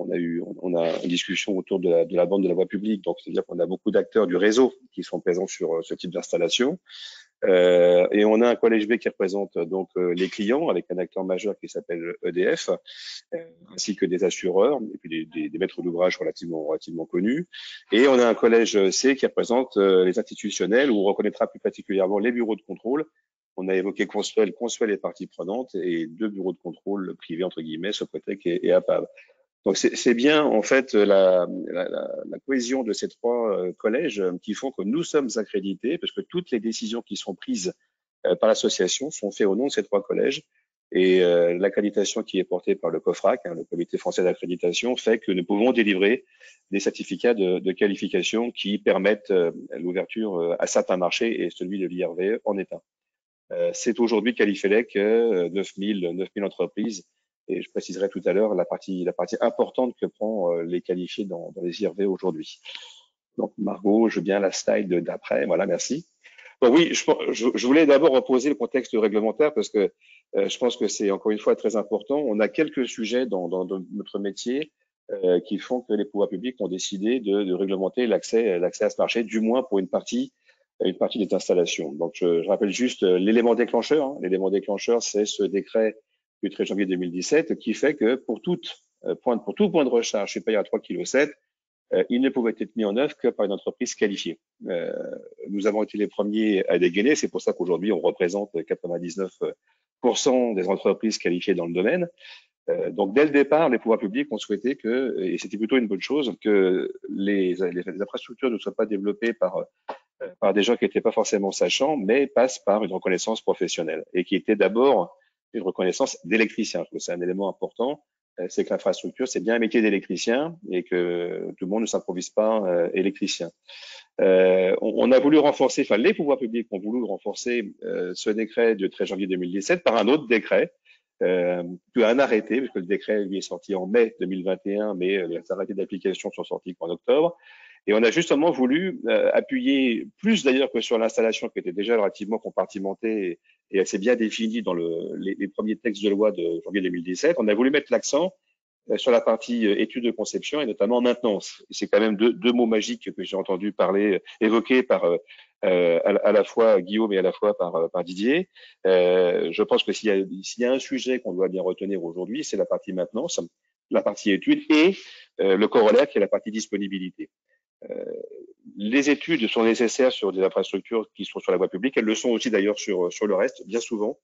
on a une discussion autour de la bande de la voie publique, donc c'est-à-dire qu'on a beaucoup d'acteurs du réseau qui sont présents sur ce type d'installation. Et on a un collège B qui représente donc les clients, avec un acteur majeur qui s'appelle EDF, ainsi que des assureurs et puis des maîtres d'ouvrage relativement connus. Et on a un collège C qui représente les institutionnels, où on reconnaîtra plus particulièrement les bureaux de contrôle. On a évoqué Consuel est partie prenante, et 2 bureaux de contrôle privés entre guillemets, Socrotec et APAV. Donc c'est bien en fait la cohésion de ces 3 collèges qui font que nous sommes accrédités, parce que toutes les décisions qui sont prises par l'association sont faites au nom de ces 3 collèges, et l'accréditation qui est portée par le COFRAC, le Comité français d'accréditation, fait que nous pouvons délivrer des certificats de qualification qui permettent l'ouverture à certains marchés, et celui de l'IRVE en est un. C'est aujourd'hui Califelec 9000 entreprises. Et je préciserai tout à l'heure la partie importante que prend les qualifiés dans les IRV aujourd'hui. Donc Margot, je veux bien la slide d'après. Voilà, merci. Bon, oui, je voulais d'abord reposer le contexte réglementaire parce que je pense que c'est encore une fois très important. On a quelques sujets dans notre métier qui font que les pouvoirs publics ont décidé de réglementer l'accès à ce marché, du moins pour une partie des installations. Donc, je rappelle juste l'élément déclencheur. Hein. L'élément déclencheur, c'est ce décret du 13 janvier 2017 qui fait que pour tout point de recharge supérieur à 3,7 kg, il ne pouvait être mis en œuvre que par une entreprise qualifiée. Nous avons été les premiers à dégainer, c'est pour ça qu'aujourd'hui on représente 99% des entreprises qualifiées dans le domaine. Donc dès le départ, les pouvoirs publics ont souhaité que, et c'était plutôt une bonne chose, que les infrastructures ne soient pas développées par des gens qui n'étaient pas forcément sachants, mais passent par une reconnaissance professionnelle et qui était d'abord une reconnaissance d'électricien. C'est un élément important. C'est que l'infrastructure, c'est bien un métier d'électricien et que tout le monde ne s'improvise pas électricien. On a voulu renforcer, enfin les pouvoirs publics ont voulu renforcer ce décret du 13 janvier 2017 par un autre décret, puis un arrêté, puisque le décret lui est sorti en mai 2021, mais les arrêtés d'application sont sortis qu'en octobre. Et on a justement voulu appuyer plus d'ailleurs que sur l'installation qui était déjà relativement compartimentée et assez bien définie dans les premiers textes de loi de janvier 2017. On a voulu mettre l'accent sur la partie études de conception et notamment maintenance. C'est quand même deux mots magiques que j'ai entendu évoqués par à la fois Guillaume et à la fois par Didier. Je pense que s'il y a un sujet qu'on doit bien retenir aujourd'hui, c'est la partie maintenance, la partie études et le corollaire qui est la partie disponibilité. Les études sont nécessaires sur des infrastructures qui sont sur la voie publique. Elles le sont aussi d'ailleurs sur le reste, bien souvent.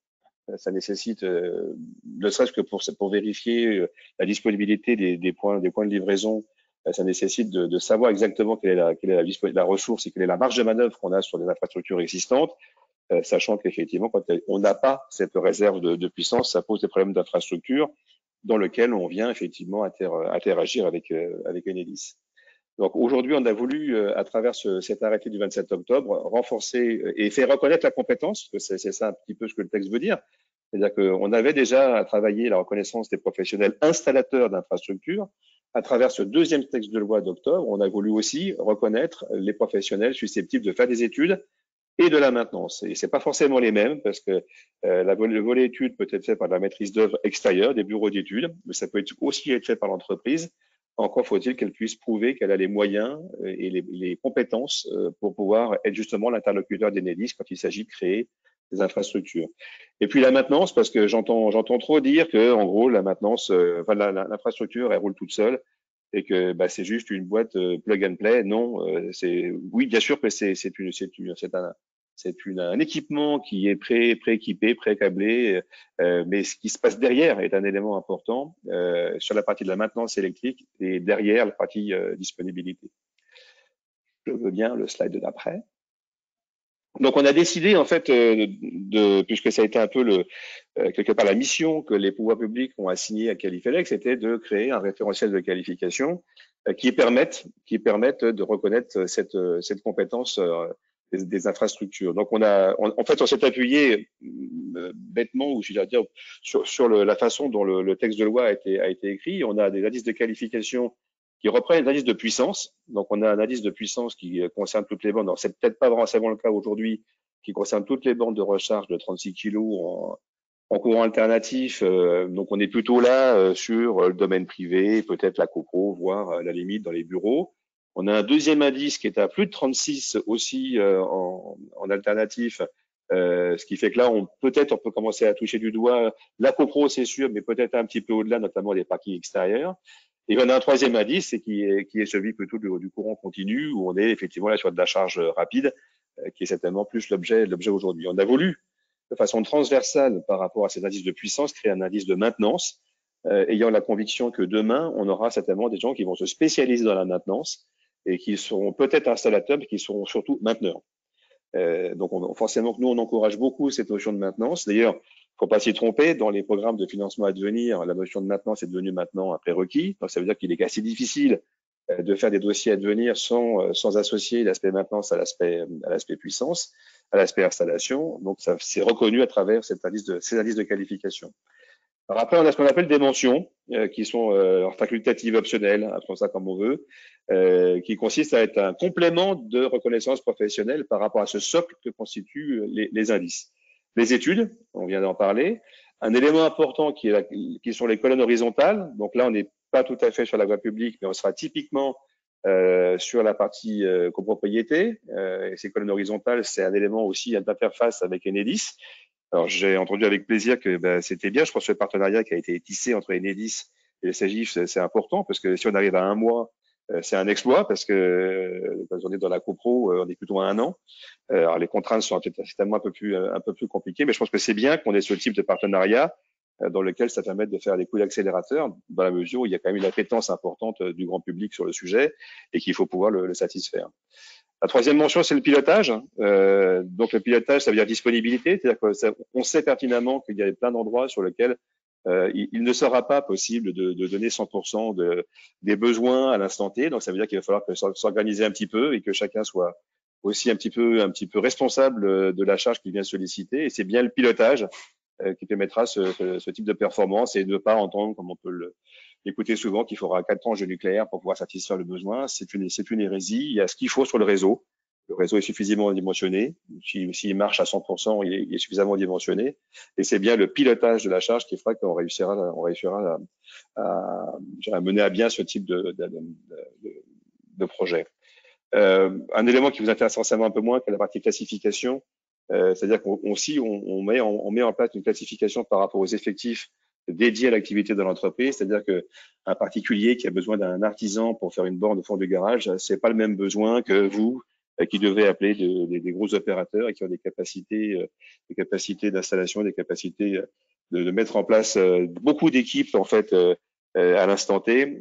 Ça nécessite, ne serait-ce que pour vérifier la disponibilité des points de livraison, ça nécessite de savoir exactement quelle est la ressource et quelle est la marge de manœuvre qu'on a sur les infrastructures existantes, sachant qu'effectivement, quand on n'a pas cette réserve de puissance, ça pose des problèmes d'infrastructure dans lesquels on vient effectivement interagir avec Enedis. Donc aujourd'hui, on a voulu, à travers cet arrêté du 27 octobre, renforcer et faire reconnaître la compétence, parce que c'est ça un petit peu ce que le texte veut dire. C'est-à-dire qu'on avait déjà travaillé la reconnaissance des professionnels installateurs d'infrastructures. À travers ce deuxième texte de loi d'octobre, on a voulu aussi reconnaître les professionnels susceptibles de faire des études et de la maintenance. Et c'est pas forcément les mêmes, parce que le volet études peut être fait par la maîtrise d'œuvre extérieure, des bureaux d'études, mais ça peut aussi être fait par l'entreprise. Encore faut-il qu'elle puisse prouver qu'elle a les moyens et les compétences pour pouvoir être justement l'interlocuteur d'Enedis quand il s'agit de créer des infrastructures. Et puis la maintenance, parce que j'entends trop dire que, en gros, la maintenance, l'infrastructure, elle roule toute seule et que c'est juste une boîte plug and play. Non, oui, bien sûr que c'est un équipement qui est pré-équipé, pré-câblé, mais ce qui se passe derrière est un élément important sur la partie de la maintenance électrique et derrière la partie disponibilité. Je veux bien le slide d'après. Donc on a décidé en fait puisque ça a été un peu quelque part la mission que les pouvoirs publics ont assignée à Qualifelec, c'était de créer un référentiel de qualification qui permette de reconnaître cette compétence des infrastructures. Donc en fait on s'est appuyé bêtement, ou je veux dire sur la façon dont le texte de loi a été écrit. On a des indices de qualification qui reprennent les indices de puissance. Donc, on a un indice de puissance qui concerne toutes les bornes. Alors, c'est peut-être pas vraiment le cas aujourd'hui, qui concerne toutes les bornes de recharge de 36 kg en courant alternatif. Donc, on est plutôt là sur le domaine privé, peut-être la copro, voire à la limite dans les bureaux. On a un deuxième indice qui est à plus de 36 aussi en alternatif, ce qui fait que là, peut-être on peut commencer à toucher du doigt la copro, c'est sûr, mais peut-être un petit peu au-delà, notamment des parkings extérieurs. Et on a un troisième indice, qui est celui plutôt du courant continu, où on est effectivement là sur de la charge rapide, qui est certainement plus l'objet aujourd'hui. On a voulu, de façon transversale par rapport à ces indices de puissance, créer un indice de maintenance, ayant la conviction que demain, on aura certainement des gens qui vont se spécialiser dans la maintenance et qui seront peut-être installateurs, mais qui seront surtout mainteneurs. Donc forcément que nous, on encourage beaucoup cette notion de maintenance. D'ailleurs, faut pas s'y tromper, dans les programmes de financement à devenir, la notion de maintenance est devenue maintenant un prérequis. Donc ça veut dire qu'il est assez difficile de faire des dossiers à devenir sans associer l'aspect maintenance à l'aspect puissance, à l'aspect installation. Donc ça c'est reconnu à travers ces indices de qualification. Alors après, on a ce qu'on appelle des mentions, qui sont facultatives, optionnelles, appelons ça comme on veut, qui consistent à être un complément de reconnaissance professionnelle par rapport à ce socle que constituent les indices. Les études, on vient d'en parler. Un élément important qui sont les colonnes horizontales. Donc là, on n'est pas tout à fait sur la voie publique, mais on sera typiquement sur la partie copropriété. Et ces colonnes horizontales, c'est un élément aussi d'interface avec Enedis. Alors, j'ai entendu avec plaisir que c'était bien. Je pense que le partenariat qui a été tissé entre Enedis et le SAGIF, c'est important parce que si on arrive à un mois, c'est un exploit parce que quand on est dans la copro, on est plutôt à un an. Alors, les contraintes sont certainement un peu plus compliquées, mais je pense que c'est bien qu'on ait ce type de partenariat dans lequel ça permet de faire des coups d'accélérateur dans la mesure où il y a quand même une appétence importante du grand public sur le sujet et qu'il faut pouvoir le satisfaire. La troisième mention, c'est le pilotage. Donc le pilotage, ça veut dire disponibilité, c'est-à-dire qu'on sait pertinemment qu'il y a plein d'endroits sur lesquels il ne sera pas possible de donner 100% des besoins à l'instant T. Donc ça veut dire qu'il va falloir s'organiser un petit peu et que chacun soit aussi un petit peu responsable de la charge qui vient solliciter. Et c'est bien le pilotage qui permettra ce type de performance et de ne pas entendre, comme on peut l'écouter souvent, qu'il faudra 4 tranches de nucléaire pour pouvoir satisfaire le besoin. C'est une hérésie. Il y a ce qu'il faut sur le réseau. Le réseau est suffisamment dimensionné. S'il marche à 100%, il est suffisamment dimensionné. Et c'est bien le pilotage de la charge qui fera qu'on réussira à mener à bien ce type de projet. Un élément qui vous intéresse forcément un peu moins que la partie classification, c'est-à-dire qu'on met en place une classification par rapport aux effectifs dédiés à l'activité de l'entreprise, c'est-à-dire qu'un particulier qui a besoin d'un artisan pour faire une borne au fond du garage, c'est pas le même besoin que vous qui devez appeler des gros opérateurs et qui ont des capacités d'installation, des capacités de mettre en place beaucoup d'équipes en fait à l'instant T.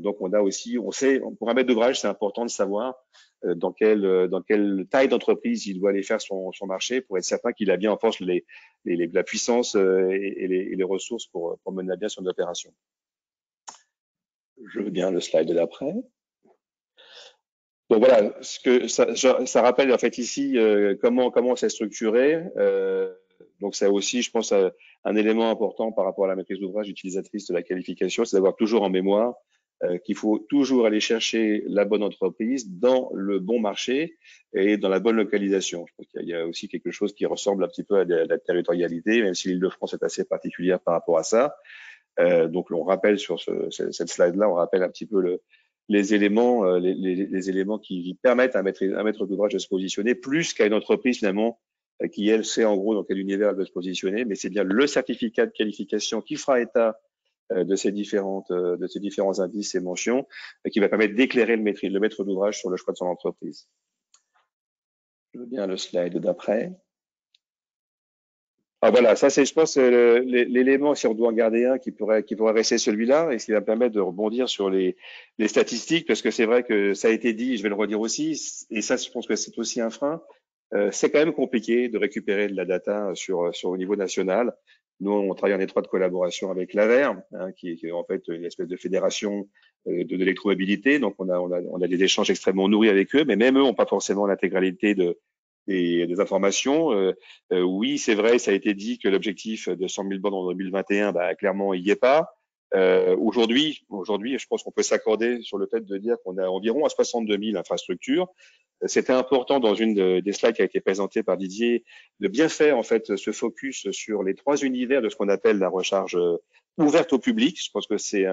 Donc on sait pour un maître d'ouvrage, c'est important de savoir dans quelle taille d'entreprise il doit aller faire son marché pour être certain qu'il a bien en force la puissance et les ressources pour mener à bien son opération. Je veux bien le slide d'après. Donc voilà, ça rappelle en fait ici comment c'est structuré. Donc c'est aussi, je pense, un élément important par rapport à la maîtrise d'ouvrage utilisatrice de la qualification, c'est d'avoir toujours en mémoire qu'il faut toujours aller chercher la bonne entreprise dans le bon marché et dans la bonne localisation. Je pense qu'il y a aussi quelque chose qui ressemble un petit peu à la territorialité, même si l'Île-de-France est assez particulière par rapport à ça. Donc on rappelle sur cette slide-là, on rappelle un petit peu les éléments qui permettent à un maître d'ouvrage de se positionner plus qu'à une entreprise finalement qui elle sait en gros dans quel univers elle veut se positionner, mais c'est bien le certificat de qualification qui fera état de ces différents indices et mentions qui va permettre d'éclairer le maître d'ouvrage sur le choix de son entreprise. Je veux bien le slide d'après. Ah voilà, ça c'est, je pense, l'élément, si on doit en garder un, qui pourrait rester celui-là, et ce qui va permettre de rebondir sur les statistiques, parce que c'est vrai que ça a été dit, je vais le redire aussi, et ça, je pense que c'est aussi un frein. C'est quand même compliqué de récupérer de la data au niveau national. Nous, on travaille en étroite collaboration avec l'AVER, qui est en fait une espèce de fédération de l'électromobilité. Donc, on a des échanges extrêmement nourris avec eux, mais même eux n'ont pas forcément l'intégralité des informations. Oui, c'est vrai, ça a été dit que l'objectif de 100 000 bornes en 2021, clairement, il n'y est pas. Aujourd'hui, je pense qu'on peut s'accorder sur le fait de dire qu'on a environ à 62 000 infrastructures. C'était important dans une des slides qui a été présentée par Didier de bien faire en fait ce focus sur les 3 univers de ce qu'on appelle la recharge ouverte au public. Je pense que c'est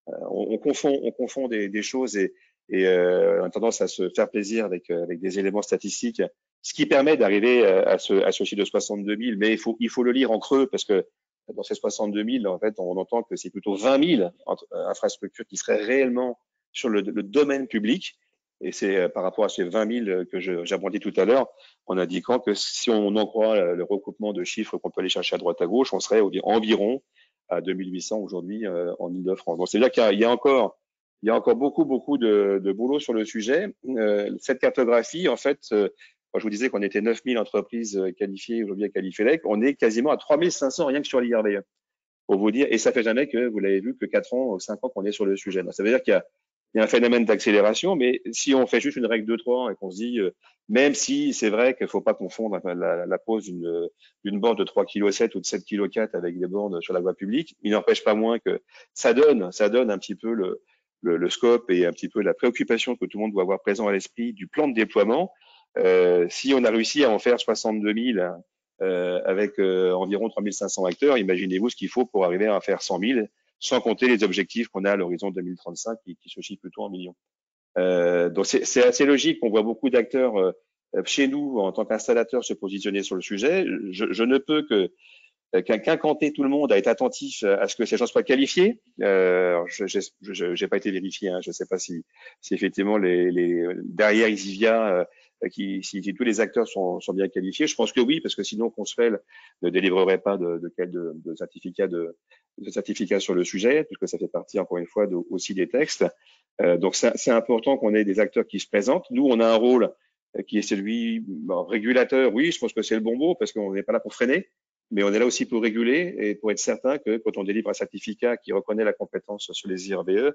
on confond des choses et on a tendance à se faire plaisir avec des éléments statistiques, ce qui permet d'arriver à ce chiffre de 62 000. Mais il faut le lire en creux parce que dans ces 62 000, en fait, on entend que c'est plutôt 20 000 infrastructures qui seraient réellement sur le domaine public. Et c'est par rapport à ces 20 000 que j'abondis tout à l'heure, en indiquant que si on en croit le recoupement de chiffres qu'on peut aller chercher à droite à gauche, on serait environ à 2800 aujourd'hui en Île-de-France. Donc c'est-à-dire qu'il y a encore beaucoup de boulot sur le sujet. Cette cartographie, en fait, quand je vous disais qu'on était 9000 entreprises qualifiées aujourd'hui à Qualifelec, on est quasiment à 3500 rien que sur l'IRB. Pour vous dire, et ça fait jamais que, vous l'avez vu, que 4 ans ou 5 ans qu'on est sur le sujet. Donc, ça veut dire qu'il il y a un phénomène d'accélération, mais si on fait juste une règle 2-3 et qu'on se dit, même si c'est vrai qu'il ne faut pas confondre la pose d'une borne de 3,7 kg ou de 7,4 kg avec des bornes sur la voie publique, il n'empêche pas moins que ça donne un petit peu le scope et un petit peu la préoccupation que tout le monde doit avoir présent à l'esprit du plan de déploiement. Si on a réussi à en faire 62 000 avec environ 3500 acteurs, imaginez-vous ce qu'il faut pour arriver à faire 100 000, sans compter les objectifs qu'on a à l'horizon 2035 qui se chiffrent plutôt en millions. Donc c'est assez logique. On voit beaucoup d'acteurs chez nous en tant qu'installateur se positionner sur le sujet. Je ne peux qu'incanter tout le monde à être attentif à ce que ces gens soient qualifiés. Je n'ai pas été vérifié, hein, je ne sais pas si effectivement derrière Isivia, si tous les acteurs sont bien qualifiés. Je pense que oui, parce que sinon Consuel ne délivrerait pas de certificat sur le sujet, puisque ça fait partie encore une fois aussi des textes. Donc c'est important qu'on ait des acteurs qui se présentent. Nous, on a un rôle qui est celui régulateur. Oui, je pense que c'est le bon mot, parce qu'on n'est pas là pour freiner, mais on est là aussi pour réguler et pour être certain que quand on délivre un certificat qui reconnaît la compétence sur les IRBE,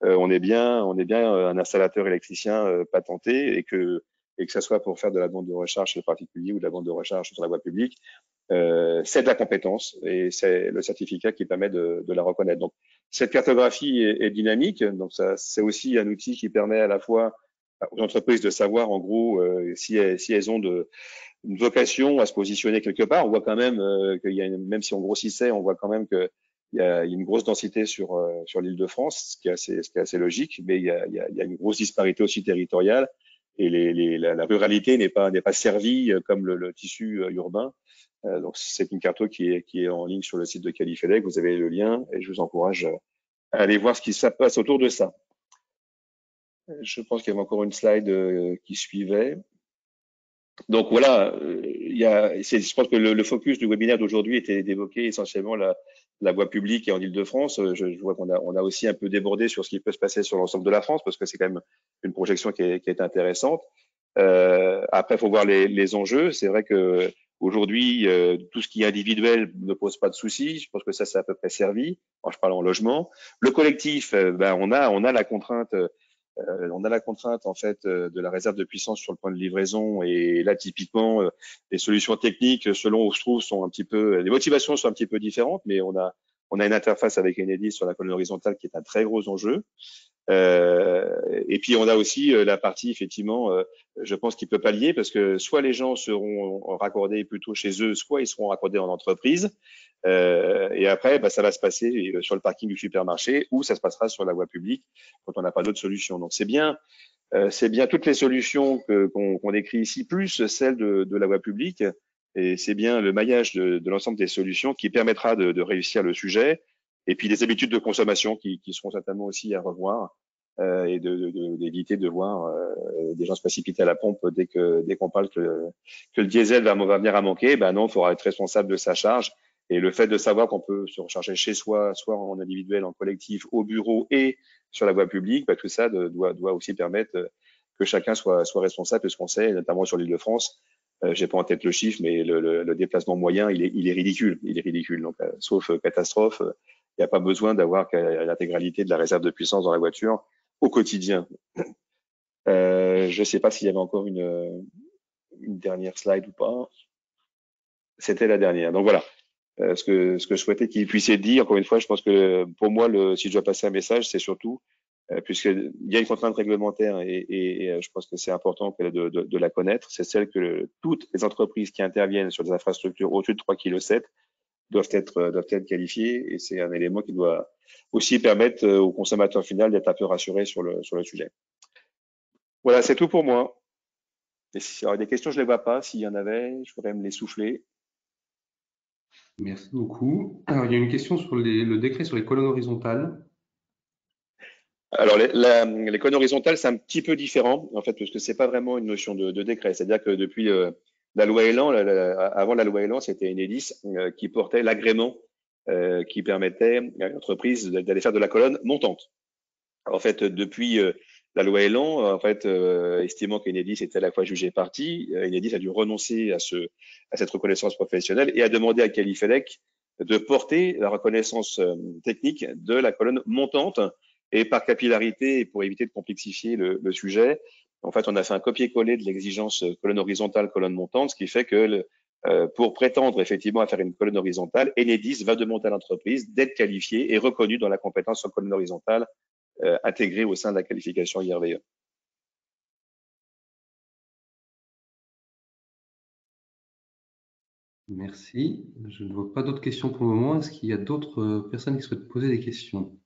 on est bien un installateur électricien patenté et que ça soit pour faire de la bande de recharge chez le particulier ou de la bande de recharge sur la voie publique, c'est de la compétence et c'est le certificat qui permet de la reconnaître. Donc cette cartographie est dynamique, donc c'est aussi un outil qui permet à la fois aux entreprises de savoir en gros si elles ont une vocation à se positionner quelque part. On voit quand même qu'il y a même si on grossissait, on voit quand même qu'il y a une grosse densité sur l'Île-de-France, ce qui est assez logique, mais il y a une grosse disparité aussi territoriale et la ruralité n'est pas servie comme le tissu urbain. Donc c'est une carte qui est en ligne sur le site de Qualifelec. Vous avez le lien et je vous encourage à aller voir ce qui se passe autour de ça. Je pense qu'il y avait encore une slide qui suivait. Donc voilà, je pense que le focus du webinaire d'aujourd'hui était d'évoquer essentiellement la voie publique et en Île-de-France. Je vois qu'on a aussi un peu débordé sur ce qui peut se passer sur l'ensemble de la France, parce que c'est quand même une projection qui est intéressante. Après, il faut voir les enjeux. C'est vrai que aujourd'hui, tout ce qui est individuel ne pose pas de soucis. Je pense que ça, c'est à peu près servi. Alors, je parle en logement. Le collectif, on a la contrainte. On a la contrainte en fait de la réserve de puissance sur le point de livraison et là typiquement les solutions techniques selon où se trouve sont un petit peu, les motivations sont un petit peu différentes, mais on a une interface avec Enedis sur la colonne horizontale qui est un très gros enjeu. Et puis on a aussi la partie effectivement, je pense qu'il peut pallier parce que soit les gens seront raccordés plutôt chez eux, soit ils seront raccordés en entreprise. Et après, ça va se passer sur le parking du supermarché ou ça se passera sur la voie publique quand on n'a pas d'autre solution. Donc c'est bien toutes les solutions qu'on décrit ici, plus celle de la voie publique. Et c'est bien le maillage de l'ensemble des solutions qui permettra de réussir le sujet. Et puis les habitudes de consommation qui seront certainement aussi à revoir et d'éviter de voir des gens se précipiter à la pompe dès qu'on parle que le diesel va venir à manquer. Ben non, il faudra être responsable de sa charge. Et le fait de savoir qu'on peut se recharger chez soi, soit en individuel, en collectif, au bureau et sur la voie publique, tout ça doit aussi permettre que chacun soit responsable de ce qu'on sait, notamment sur l'Île-de-France. J'ai pas en tête le chiffre, mais le déplacement moyen, il est ridicule. Il est ridicule. Donc, sauf catastrophe, il n'y a pas besoin d'avoir l'intégralité de la réserve de puissance dans la voiture au quotidien. Je ne sais pas s'il y avait encore une dernière slide ou pas. C'était la dernière. Donc voilà. Ce que je souhaitais qu'il puisse être dit, encore une fois, je pense que pour moi, si je dois passer un message, c'est surtout, puisqu'il y a une contrainte réglementaire et je pense que c'est important de la connaître, c'est celle que toutes les entreprises qui interviennent sur des infrastructures au-dessus de 3,7 kg doivent être qualifiées et c'est un élément qui doit aussi permettre au consommateur final d'être un peu rassuré sur le sujet. Voilà, c'est tout pour moi. Et s'il y a des questions, je ne les vois pas. S'il y en avait, je pourrais me les souffler. Merci beaucoup. Alors, il y a une question sur le décret sur les colonnes horizontales. Alors, les colonnes horizontales, c'est un petit peu différent, en fait, parce que c'est pas vraiment une notion de décret. C'est-à-dire que depuis la loi Elan, avant la loi Elan, c'était Enedis qui portait l'agrément qui permettait à une entreprise d'aller faire de la colonne montante. En fait, depuis la loi Elan, en fait, estimant qu'Enedis était à la fois jugé partie, Enedis a dû renoncer à cette reconnaissance professionnelle et a demandé à Qualifelec de porter la reconnaissance technique de la colonne montante. Et par capillarité, et pour éviter de complexifier le sujet, en fait, on a fait un copier-coller de l'exigence colonne horizontale, colonne montante, ce qui fait que pour prétendre effectivement à faire une colonne horizontale, Enedis va demander à l'entreprise d'être qualifiée et reconnue dans la compétence en colonne horizontale intégrée au sein de la qualification IRVE. Merci. Je ne vois pas d'autres questions pour le moment. Est-ce qu'il y a d'autres personnes qui souhaitent poser des questions?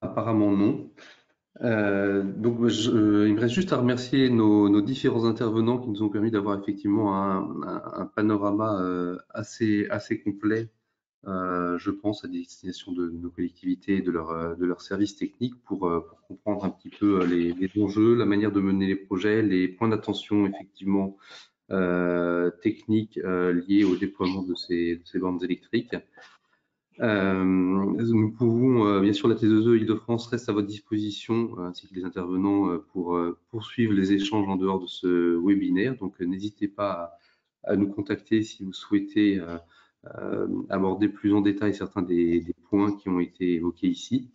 Apparemment non. Donc, il me reste juste à remercier nos différents intervenants qui nous ont permis d'avoir effectivement un panorama assez complet, je pense, à destination de nos collectivités et de leurs services techniques pour comprendre un petit peu les enjeux, la manière de mener les projets, les points d'attention effectivement techniques liés au déploiement de ces bornes électriques. Nous pouvons, bien sûr, la T2E Île-de-France reste à votre disposition, ainsi que les intervenants, pour poursuivre les échanges en dehors de ce webinaire. Donc, n'hésitez pas à nous contacter si vous souhaitez aborder plus en détail certains des points qui ont été évoqués ici.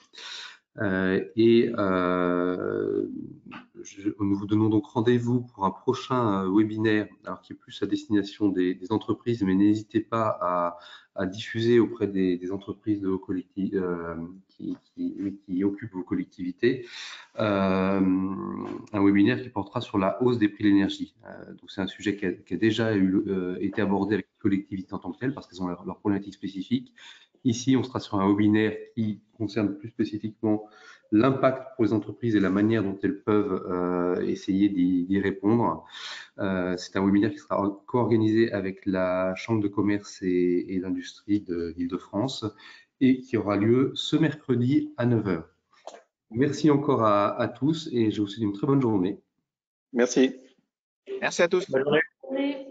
Nous vous donnons donc rendez-vous pour un prochain webinaire, alors qui est plus à destination des entreprises, mais n'hésitez pas à diffuser auprès des entreprises de vos qui occupent vos collectivités un webinaire qui portera sur la hausse des prix de l'énergie. Donc c'est un sujet qui a déjà été abordé avec les collectivités en tant que telles parce qu'elles ont leurs problématiques spécifiques. Ici, on sera sur un webinaire qui concerne plus spécifiquement l'impact pour les entreprises et la manière dont elles peuvent essayer d'y répondre. C'est un webinaire qui sera co-organisé avec la Chambre de commerce et d'industrie de l'Île-de-France et qui aura lieu ce mercredi à 9 h. Merci encore à tous et je vous souhaite une très bonne journée. Merci. Merci à tous. Bonne journée.